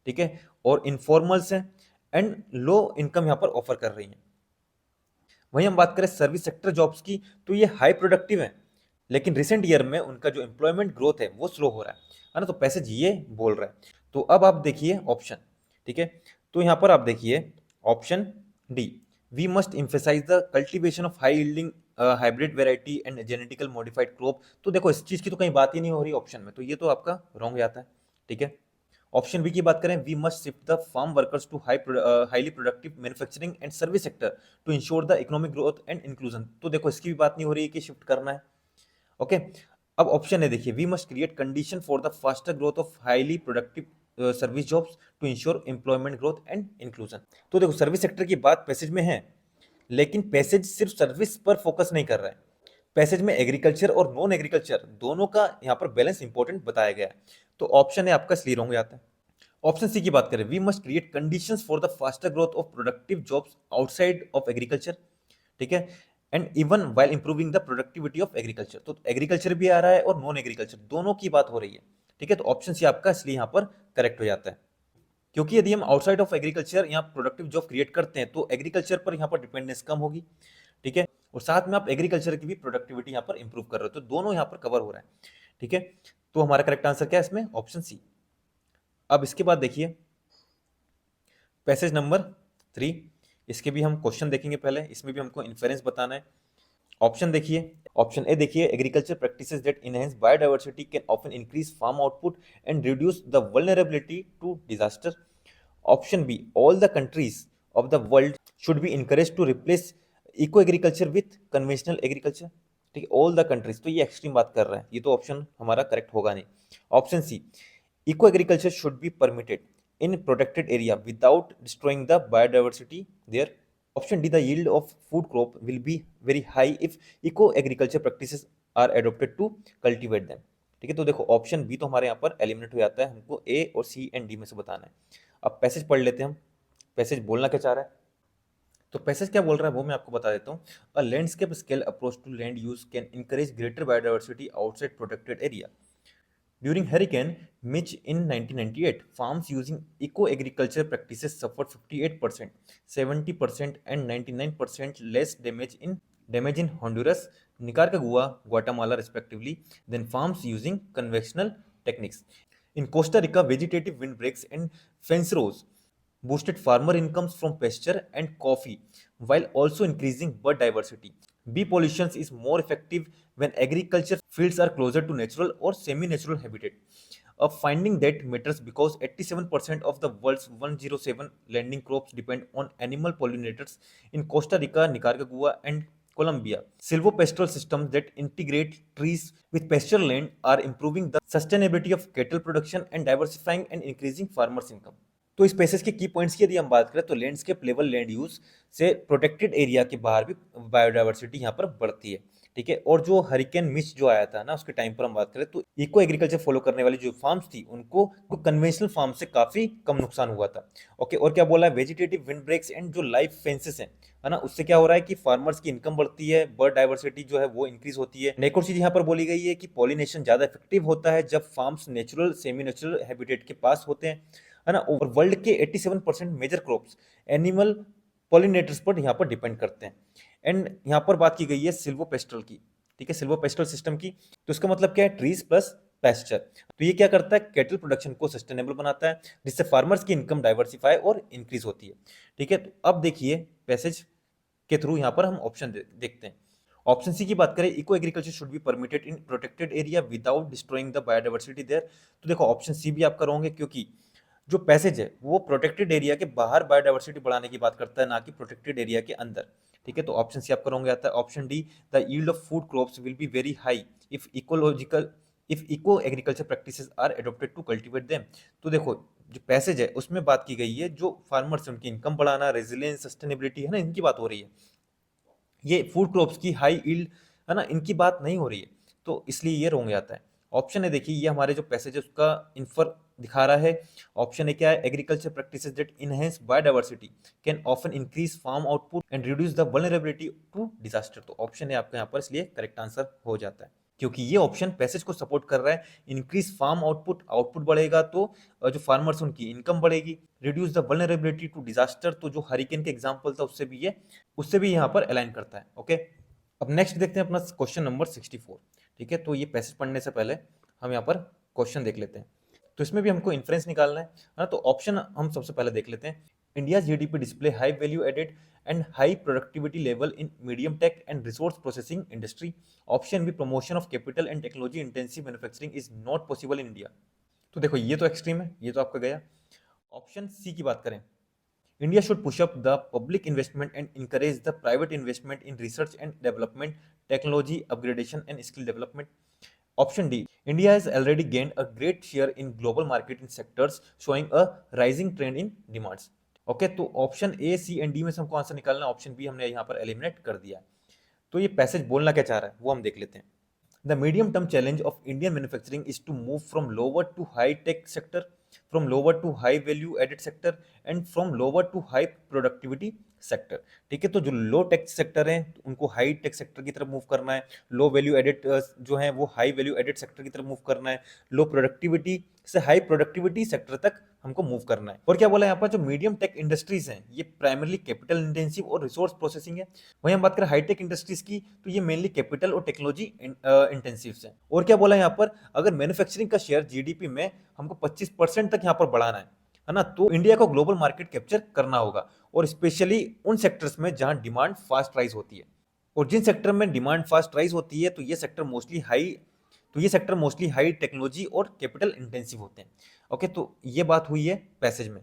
ठीक है, और इनफॉर्मल्स हैं एंड लो इनकम यहाँ पर ऑफर कर रही हैं। वहीं हम बात करें सर्विस सेक्टर जॉब्स की, तो ये हाई प्रोडक्टिव है, लेकिन रिसेंट ईयर में उनका जो एम्प्लॉयमेंट ग्रोथ है वो स्लो हो रहा है ना। तो पैसेज ये बोल रहा है। तो अब आप देखिए ऑप्शन, ठीक है, तो यहाँ पर आप देखिए option D, we must emphasize the cultivation of high yielding hybrid variety and genetical modified crop. तो देखो इस चीज़ की तो कहीं बात ही नहीं हो रही ऑप्शन में, तो ये तो आपका रॉन्ग जाता है। ठीक है, ऑप्शन बी की बात करें, we must shift the farm workers to highly productive manufacturing and service sector to ensure the economic growth and inclusion. तो देखो इसकी भी बात नहीं हो रही है कि शिफ्ट करना है। ओके, अब ऑप्शन है देखिए, we must create condition for the faster growth of highly productive service jobs to ensure employment growth and inclusion. तो देखो सर्विस सेक्टर की बात पैसेज में है, लेकिन पैसेज सिर्फ सर्विस पर फोकस नहीं कर रहा है। पैसेज में एग्रीकल्चर और नॉन एग्रीकल्चर दोनों का यहाँ पर बैलेंस इंपॉर्टेंट बताया गया है। तो ऑप्शन है आपका इसलिए रॉन्ग जाता है। ऑप्शन सी की बात करें, we must create conditions for the faster growth of productive jobs outside of agriculture, ठीक है, and even while improving the productivity of agriculture. तो एग्रीकल्चर भी आ रहा है और नॉन एग्रीकल्चर दोनों की बात हो रही है, ठीक है। तो ऑप्शन सी आपका इसलिए यहाँ पर करेक्ट हो जाता है, क्योंकि यदि हम आउटसाइड ऑफ एग्रीकल्चर यहाँ प्रोडक्टिव जॉब क्रिएट करते हैं तो एग्रीकल्चर पर यहाँ पर डिपेंडेंस कम होगी, ठीक है, और साथ में आप एग्रीकल्चर की भी प्रोडक्टिविटी यहाँ पर इंप्रूव कर रहे हो, तो दोनों यहाँ पर कवर हो रहा है, ठीक है। तो हमारा करेक्ट आंसर क्या है इसमें, ऑप्शन सी। अब इसके बाद देखिए पैसेज नंबर 3, इसके भी हम क्वेश्चन देखेंगे पहले, इसमें भी हमको इन्फेरेंस बताना है। ऑप्शन देखिए, ऑप्शन ए देखिए, agriculture practices that enhance biodiversity can often increase farm output and reduce the vulnerability to disaster. Option B, all the countries of the world should be encourage to replace eco agriculture with conventional agriculture, ठीक है, all the countries, तो ये extreme बात कर रहा है, ये तो ऑप्शन हमारा करेक्ट होगा नहीं। Option C, eco agriculture should be permitted in protected area without destroying the biodiversity there. Option D, the yield of food crop will be very high if eco agriculture practices are adopted to cultivate them, ठीक है। तो देखो option B तो हमारे यहाँ पर eliminate हो जाता है, हमको ए और सी एंड डी में से बताना है। अब पैसेज पढ़ लेते हैं हम, पैसेज बोलना क्या चाह रहा है। तो पैसेज क्या बोल रहा है वो मैं आपको बता देता हूँ। A landscape scale approach to land use can encourage greater biodiversity outside protected area. During Hurricane Mitch in 1998, farms using eco-agriculture practices suffered 58%, 70%, and 99% less damage in Honduras, Nicaragua, Guatemala, respectively, than farms using conventional techniques. In Costa Rica, vegetative windbreaks and fence rows boosted farmer incomes from pasture and coffee, while also increasing bird diversity. Bee pollution is more effective when agriculture fields are closer to natural or semi-natural habitat. A finding that matters because 87% of the world's 107 landing crops depend on animal pollinators in Costa Rica, Nicaragua, and Colombia. Silvopastoral systems that integrate trees with pasture land are improving the sustainability of cattle production and diversifying and increasing farmers' income. तो इस passage के की points की यदि हम बात करें तो लैंडस्केप लेवल लैंड यूज से प्रोटेक्टेड एरिया के बाहर भी बायोडाइवर्सिटी यहाँ पर बढ़ती है, ठीक है। और जो हरिकेन मिच जो आया था ना उसके टाइम पर हम बात करें तो इको एग्रीकल्चर फॉलो करने वाली जो फार्म्स थी उनको कन्वेंशनल फार्म से काफी कम नुकसान हुआ था। ओके, और क्या बोला है, वेजिटेटिव विंड ब्रेक्स एंड जो लाइफ फेंसेस हैं, है ना, उससे क्या हो रहा है कि फार्मर्स की इनकम बढ़ती है, बर्ड डाइवर्सिटी जो है वो इंक्रीज होती है। एक और चीज यहाँ पर बोली गई है कि पॉलिनेशन ज्यादा इफेक्टिव होता है जब farms natural semi natural habitat के पास होते हैं, है ना। और वर्ल्ड के 87% मेजर क्रॉप्स एनिमल पॉलिनेटर्स पर यहाँ पर डिपेंड करते हैं। एंड यहाँ पर बात की गई है सिल्वोपेस्ट्रल की, ठीक है, सिल्वोपेस्ट्रल सिस्टम की। तो इसका मतलब क्या है, ट्रीज प्लस पेस्चर। तो ये क्या करता है, कैटल प्रोडक्शन को सस्टेनेबल बनाता है जिससे फार्मर्स की इनकम डाइवर्सिफाई और इंक्रीज होती है, ठीक है। तो अब देखिए पैसेज के थ्रू यहाँ पर हम ऑप्शन देखते हैं। ऑप्शन सी की बात करें, eco agriculture should be permitted in protected area without destroying the biodiversity there. तो देखो ऑप्शन सी भी आपका रॉन्ग है, क्योंकि जो पैसेज है वो प्रोटेक्टेड एरिया के बाहर बायोडाइवर्सिटी बढ़ाने की बात करता है, ना कि प्रोटेक्टेड एरिया के अंदर, ठीक है। तो ऑप्शन सी आपका रॉन्ग आता है। Option D, the yield of food crops will be very high if eco agriculture practices are adopted to cultivate them. तो देखो जो पैसेज है उसमें बात की गई है जो फार्मर्स उनकी इनकम बढ़ाना, रेजिलियंस, सस्टेनेबिलिटी है ना, इनकी बात हो रही है। ये फूड क्रॉप्स की हाई यील्ड है ना, इनकी बात नहीं हो रही है, तो इसलिए ये रॉन्ग आता है। ऑप्शन है देखिए, ये हमारे जो पैसेज है उसका इन्फर दिखा रहा है। ऑप्शन है क्या है, agriculture practices that enhance biodiversity can often increase farm output and reduce the vulnerability to disaster. तो ऑप्शन है आपका यहाँ पर इसलिए करेक्ट आंसर हो जाता है, क्योंकि ये ऑप्शन पैसेज को सपोर्ट कर रहा है। इंक्रीज फार्म आउटपुट, आउटपुट बढ़ेगा तो जो फार्मर्स उनकी इनकम बढ़ेगी। Reduce the vulnerability to disaster, तो जो हरिकेन के एग्जांपल था उससे भी यहाँ पर अलाइन करता है। ओके, अब नेक्स्ट देखते हैं अपना क्वेश्चन नंबर 64, ठीक है। तो ये पैसेज पढ़ने से पहले हम यहाँ पर क्वेश्चन देख लेते हैं। तो इसमें भी हमको इन्फ्रेंस निकालना है ना। तो ऑप्शन हम सबसे पहले देख लेते हैं। India's GDP display high value added and high productivity level in medium tech and resource processing industry. Option B, promotion of capital and technology intensive manufacturing is not possible in India. तो देखो ये तो extreme है, ये तो आपका गया। Option सी की बात करें, India should push up the public investment and encourage the private investment in research and development, technology upgradation, and skill development. Option D. India has already gained a great share in global market in sectors, showing a rising trend in demands. Okay तो option A, C and D में से हमको answer निकालना है। Option B हमने यहाँ पर eliminate कर दिया। तो ये पैसेज बोलना क्या चाह रहा है वो हम देख लेते हैं। The medium-term challenge of Indian manufacturing is to move from lower to high-tech sector, from lower to high-value-added sector, and from lower to high productivity sector. ठीक है, तो जो लो टेक सेक्टर हैं उनको हाई टेक सेक्टर की तरफ move करना है, लो वैल्यू एडेड जो है वो हाई वैल्यू एडेड सेक्टर की तरफ मूव करना है, लो प्रोडक्टिविटी से हाई प्रोडक्टिविटी सेक्टर तक हमको मूव करना है। और क्या बोला यहाँ पर, जो मीडियम टेक इंडस्ट्रीज हैं ये प्राइमरली कैपिटल इंटेंसिव और रिसोर्स प्रोसेसिंग है। वहीं हम बात करें हाईटेक इंडस्ट्रीज की तो ये मेनली कैपिटल और टेक्नोलॉजी इंटेंसिव है। और क्या बोला यहाँ पर, अगर मैन्युफैक्चरिंग का शेयर जीडीपी में हमको 25% तक यहाँ पर बढ़ाना है ना, तो इंडिया को ग्लोबल मार्केट कैप्चर करना होगा, और स्पेशली उन सेक्टर्स में जहां डिमांड फास्ट राइज होती है। और जिन सेक्टर में डिमांड फास्ट राइज होती है तो ये सेक्टर मोस्टली हाई टेक्नोलॉजी और कैपिटल इंटेंसिव होते हैं। ओके, तो ये बात हुई है पैसेज में।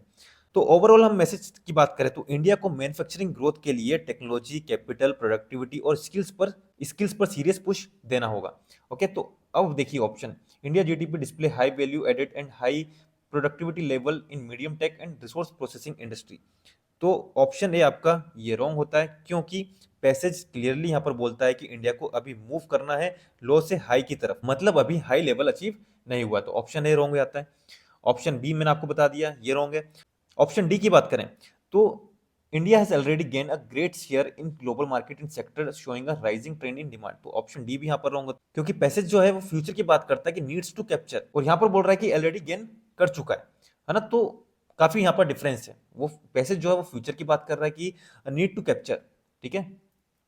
तो ओवरऑल हम मैसेज की बात करें तो इंडिया को मैन्युफैक्चरिंग ग्रोथ के लिए टेक्नोलॉजी, कैपिटल, प्रोडक्टिविटी और स्किल्स पर सीरियस पुश देना होगा। ओके, तो अब देखिए option, India GDP display high value added and high productivity level in medium tech and resource processing industry. तो ऑप्शन ए आपका ये रॉन्ग होता है, क्योंकि पैसेज क्लियरली यहाँ पर बोलता है कि इंडिया को अभी मूव करना है लो से हाई की तरफ, मतलब अभी हाई लेवल अचीव नहीं हुआ। तो ऑप्शन ए रॉन्ग हो जाता है। ऑप्शन बी मैंने आपको बता दिया ये रॉन्ग है। ऑप्शन डी की बात करें तो India has already gain a great share in global market in sector showing a rising trend in demand. तो ऑप्शन डी भी यहाँ पर रॉन्ग होता है, क्योंकि पैसेज जो है वो फ्यूचर की बात करता है कि नीड्स टू कैप्चर, और यहाँ पर बोल रहा है कि ऑलरेडी गेन कर चुका है ना। तो काफी यहाँ पर डिफरेंस है। वो पैसेज जो है वो फ्यूचर की बात कर रहा है कि नीड टू कैप्चर, ठीक है,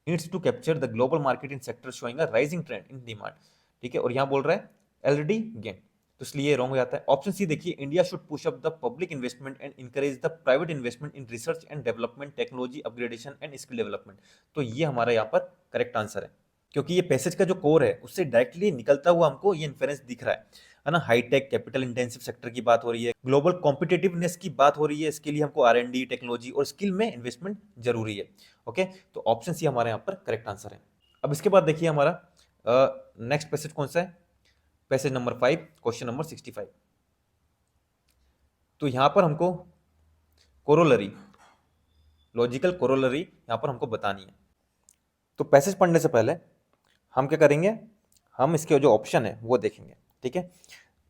needs to capture the global market in sector showing a rising trend in demand, ठीक है, और यहाँ बोल रहा है ऑलरेडी गेन, तो इसलिए रॉन्ग हो जाता है। ऑप्शन सी देखिए, India should push up the public investment and encourage the private investment in research and development, technology upgradation and skill development. तो ये हमारा यहाँ पर करेक्ट आंसर है, क्योंकि ये पैसेज का जो कोर है उससे डायरेक्टली निकलता हुआ हमको ये इन्फेरेंस दिख रहा है ना। हाईटेक कैपिटल इंटेंसिव सेक्टर की बात हो रही है, ग्लोबल कॉम्पिटिटिवनेस की बात हो रही है, इसके लिए हमको R&D, टेक्नोलॉजी और स्किल में इन्वेस्टमेंट जरूरी है। ओके, तो ऑप्शन सी हमारे यहाँ पर करेक्ट आंसर है। अब इसके बाद देखिए हमारा नेक्स्ट पैसेज कौन सा है, पैसेज नंबर 5, क्वेश्चन नंबर 65। तो यहाँ पर हमको कोरोलरी, लॉजिकल कोरोलरी यहाँ पर हमको बतानी है। तो पैसेज पढ़ने से पहले हम क्या करेंगे, हम इसके जो ऑप्शन है वो देखेंगे, ठीक है,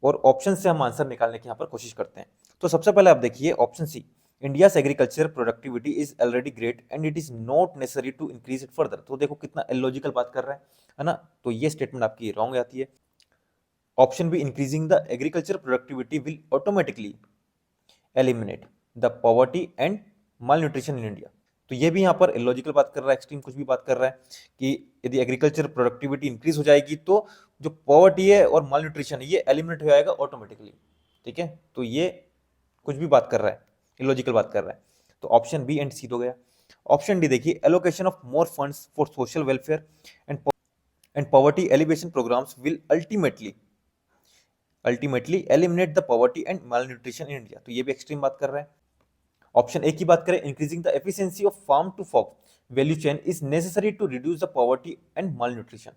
और ऑप्शन से हम आंसर निकालने की यहाँ पर कोशिश करते हैं। तो सबसे पहले आप देखिए option C, India's agriculture productivity is already great and it is not necessary to increase it further. तो देखो कितना इलॉजिकल बात कर रहा है ना। तो ये स्टेटमेंट आपकी रॉन्ग आती है। Option B, increasing the agriculture productivity will automatically eliminate the poverty and malnutrition in India. तो ये भी यहाँ पर इलॉजिकल बात कर रहा है, एक्सट्रीम कुछ भी बात कर रहा है कि यदि एग्रीकल्चर प्रोडक्टिविटी इंक्रीज हो जाएगी तो जो पॉवर्टी है और माल न्यूट्रिशन है ये एलिमिनेट हो जाएगा ऑटोमेटिकली, ठीक है। तो ये कुछ भी बात कर रहा है, इलॉजिकल बात कर रहा है। तो ऑप्शन बी एंड सी तो गया। ऑप्शन डी देखिए, allocation of more funds for social welfare and poverty elevation programs will ultimately eliminate the poverty and malnutrition in India. तो ये भी एक्सट्रीम बात कर रहा है। ऑप्शन ए की बात करें, increasing the efficiency of farm to fork value chain is necessary to reduce the poverty and malnutrition.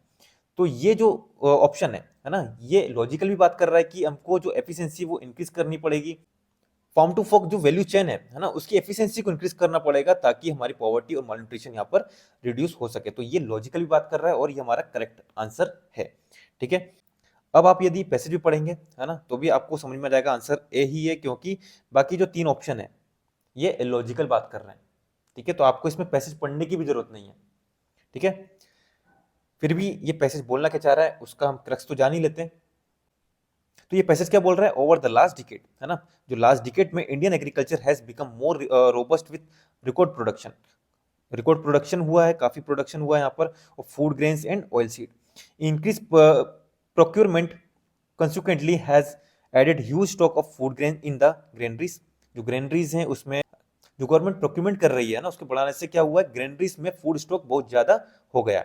तो ये जो ऑप्शन है ना, ये लॉजिकल भी बात कर रहा है कि हमको जो एफिशिएंसी वो इंक्रीज करनी पड़ेगी, फार्म टू फॉर्क जो वैल्यू चेन है ना, उसकी एफिशिएंसी को इंक्रीज करना पड़ेगा ताकि हमारी पॉवर्टी और माल न्यूट्रिशन यहाँ पर रिड्यूस हो सके। तो ये लॉजिकल भी बात कर रहा है और ये हमारा करेक्ट आंसर है, ठीक है। अब आप यदि पैसेज भी पढ़ेंगे है ना तो भी आपको समझ में आ जाएगा आंसर ए ही है, क्योंकि बाकी जो 3 ऑप्शन है ये इलॉजिकल बात कर रहे हैं, ठीक है। तो आपको इसमें पैसेज पढ़ने की भी जरूरत नहीं है, ठीक है। फिर भी ये पैसेज बोलना क्या चाह रहा है उसका हम क्रक्स तो जान ही लेते हैं। तो ये पैसेज क्या बोल रहा है, ओवर द लास्ट डिकेड है ना, जो लास्ट डिकेड में Indian agriculture has become more robust with record production हुआ है, काफी प्रोडक्शन हुआ है यहाँ पर, और food grains and oil seed increase procurement consequently has added huge stock of food grain in the granaries. जो ग्रेनरीज हैं उसमें जो गवर्नमेंट प्रोक्योरमेंट कर रही है ना उसके बढ़ाने से क्या हुआ है, ग्रेनरीज में फूड स्टॉक बहुत ज्यादा हो गया।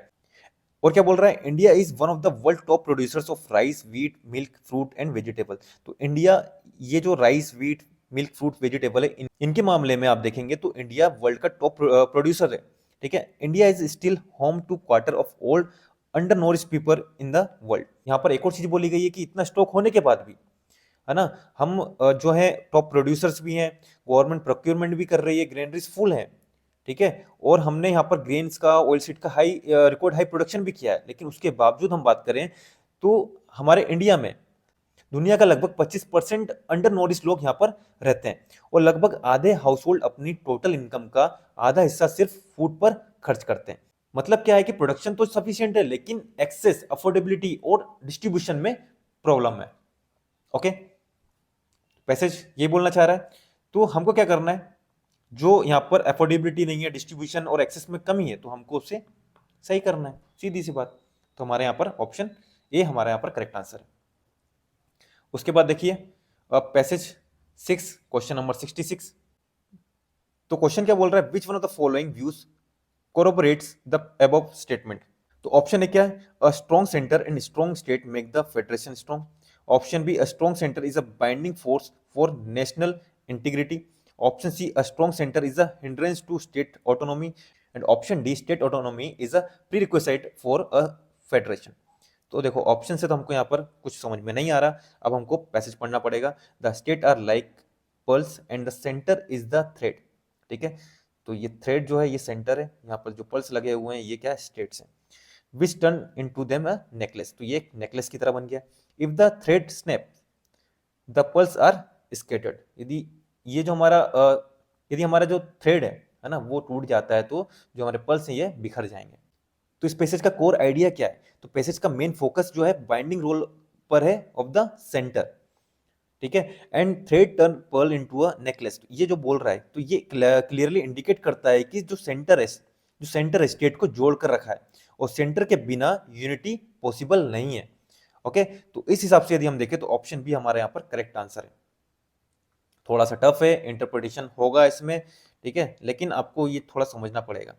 और क्या बोल रहा है, India is one of the world top producers of rice, wheat, milk, fruit and vegetable. तो इंडिया, ये जो rice, wheat, milk, fruit, vegetable है, इनके मामले में आप देखेंगे तो इंडिया वर्ल्ड का टॉप प्रोड्यूसर है। ठीक है, India is still home to quarter of all under nourish people in the world. यहाँ पर एक और चीज बोली गई है कि इतना स्टॉक होने के बाद भी, है ना, हम जो है टॉप प्रोड्यूसर्स भी हैं, गवर्नमेंट प्रोक्योरमेंट भी कर रही है, ग्रेनरीज फुल है। ठीक है, और हमने यहाँ पर ग्रेन्स का, ऑयल सीड का हाई रिकॉर्ड हाई प्रोडक्शन भी किया है, लेकिन उसके बावजूद हम बात करें तो हमारे इंडिया में दुनिया का लगभग 25% अंडर नॉरिश लोग यहाँ पर रहते हैं, और लगभग आधे हाउस होल्ड अपनी टोटल इनकम का आधा हिस्सा सिर्फ फूड पर खर्च करते हैं। मतलब क्या है कि प्रोडक्शन तो सफिशिएंट है, लेकिन एक्सेस, अफोर्डेबिलिटी और डिस्ट्रीब्यूशन में प्रॉब्लम है। ओके, पैसेज ये बोलना चाह रहा है। तो हमको क्या करना है, जो यहाँ पर अफोर्डेबिलिटी नहीं है, डिस्ट्रीब्यूशन और एक्सेस में कमी है, तो हमको उसे सही करना है, सीधी सी बात। तो हमारे यहाँ पर ऑप्शन ए हमारे यहाँ पर करेक्ट आंसर है। उसके बाद देखिए पैसेज 6, क्वेश्चन नंबर 66। तो क्वेश्चन क्या बोल रहा है, which one of the following views corroborates the above statement. तो ऑप्शन ए क्या है, a strong centre and strong state make the federation strong. Option B, a strong centre is a binding force for national integrity. Option C, a strong centre is a hindrance to state autonomy. And option D, state autonomy is a prerequisite for a federation. तो देखो option से तो हमको यहाँ पर कुछ समझ में नहीं आ रहा, अब हमको पैसेज पढ़ना पड़ेगा। The state are like pulse and the centre is the thread. ठीक है, तो ये थ्रेड जो है ये सेंटर है, यहाँ पर जो पल्स लगे हुए हैं ये क्या है, स्टेट्स हैं। Which turn in to them a necklace, तो ये एक नेकलेस की तरह बन गया। If the thread snap the pulse are scattered, यदि ये जो हमारा यदि हमारा जो थ्रेड है ना, वो टूट जाता है तो जो हमारे पल्स हैं ये बिखर जाएंगे। तो इस पैसेज का कोर आइडिया क्या है, तो पैसेज का मेन फोकस जो है बाइंडिंग रोल पर है ऑफ द सेंटर। ठीक है, and thread turn pearl into a necklace, ये जो बोल रहा है तो ये क्लियरली इंडिकेट करता है कि जो सेंटर है, जो सेंटर स्टेट को जोड़ कर रखा है, और सेंटर के बिना यूनिटी पॉसिबल नहीं है। ओके, तो इस हिसाब से यदि हम देखें तो ऑप्शन बी हमारे यहाँ पर करेक्ट आंसर है। थोड़ा सा टफ है, इंटरप्रिटेशन होगा इसमें, ठीक है, लेकिन आपको ये थोड़ा समझना पड़ेगा।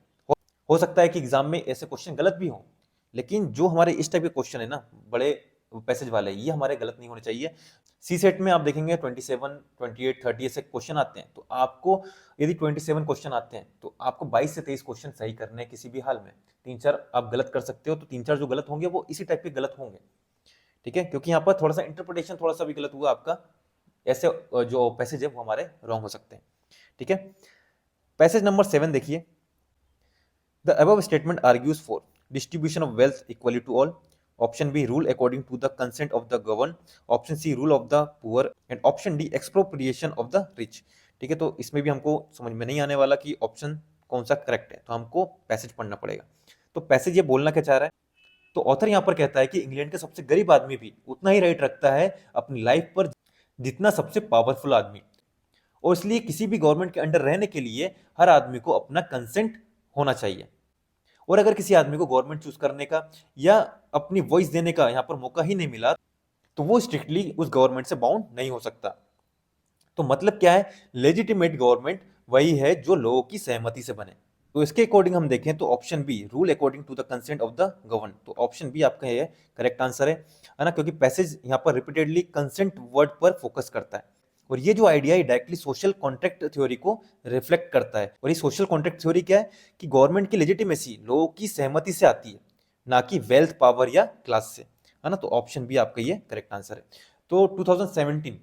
हो सकता है कि एग्जाम में ऐसे क्वेश्चन गलत भी हों, लेकिन जो हमारे इस टाइप के क्वेश्चन है ना, बड़े पैसेज वाले, ये हमारे गलत नहीं होने चाहिए। सी सेट में आप देखेंगे 27, 28, 30 ऐसे क्वेश्चन आते हैं, तो आपको यदि 27 क्वेश्चन आते हैं तो आपको 22 से 23 क्वेश्चन सही करने हैं किसी भी हाल में। 3-4 आप गलत कर सकते हो, तो 3-4 जो गलत होंगे वो इसी टाइप के गलत होंगे। ठीक है, क्योंकि यहाँ पर थोड़ा सा इंटरप्रिटेशन थोड़ा सा भी गलत हुआ आपका, ऐसे जो पैसेज है वो हमारे रॉन्ग हो सकते हैं। ठीक है, पैसेज नंबर 7 देखिए। The above statement argues for distribution of wealth equally to all. Option B, rule according to the consent of the governed. Option C, rule of the poor. And option D, expropriation of the rich. ठीक है, तो इसमें भी हमको समझ में नहीं आने वाला कि ऑप्शन कौन सा करेक्ट है, तो हमको पैसेज पढ़ना पड़ेगा। तो पैसेज ये बोलना क्या चाह रहा है, तो ऑथर यहाँ पर कहता है कि इंग्लैंड का सबसे गरीब आदमी भी उतना ही राइट रखता है अपनी लाइफ पर जितना सबसे पावरफुल आदमी, और इसलिए किसी भी गवर्नमेंट के अंडर रहने के लिए हर आदमी को अपना कंसेंट होना चाहिए। और अगर किसी आदमी को गवर्नमेंट चूज करने का या अपनी वॉइस देने का यहाँ पर मौका ही नहीं मिला, तो वो स्ट्रिक्टली उस गवर्नमेंट से बाउंड नहीं हो सकता। तो मतलब क्या है, लेजिटिमेट गवर्नमेंट वही है जो लोगों की सहमति से बने। तो इसके अकॉर्डिंग हम देखें तो option B, rule according to the consent of the govern, तो ऑप्शन बी आपका ये करेक्ट आंसर है ना, क्योंकि पैसेज यहाँ पर रिपीटेडली कंसेंट वर्ड पर फोकस करता है, और ये जो आइडिया है डायरेक्टली सोशल कॉन्ट्रैक्ट थ्योरी को रिफ्लेक्ट करता है। और ये सोशल कॉन्ट्रैक्ट थ्योरी क्या है कि गवर्नमेंट की लेजिटिमेसी लोगों की सहमति से आती है, ना कि वेल्थ, पावर या क्लास से, है ना। तो ऑप्शन बी आपका ये करेक्ट आंसर है। तो 2017,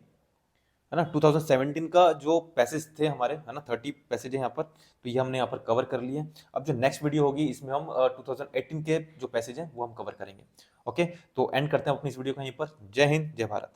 है ना, 2017 का जो पैसेज थे हमारे, है ना, 30 पैसेज है यहाँ पर, तो ये हमने यहाँ पर कवर कर लिए। अब जो नेक्स्ट वीडियो होगी इसमें हम 2018 के जो पैसेज हैं वो हम कवर करेंगे। ओके, तो एंड करते हैं अपनी इस वीडियो को यहीं पर। जय हिंद, जय भारत।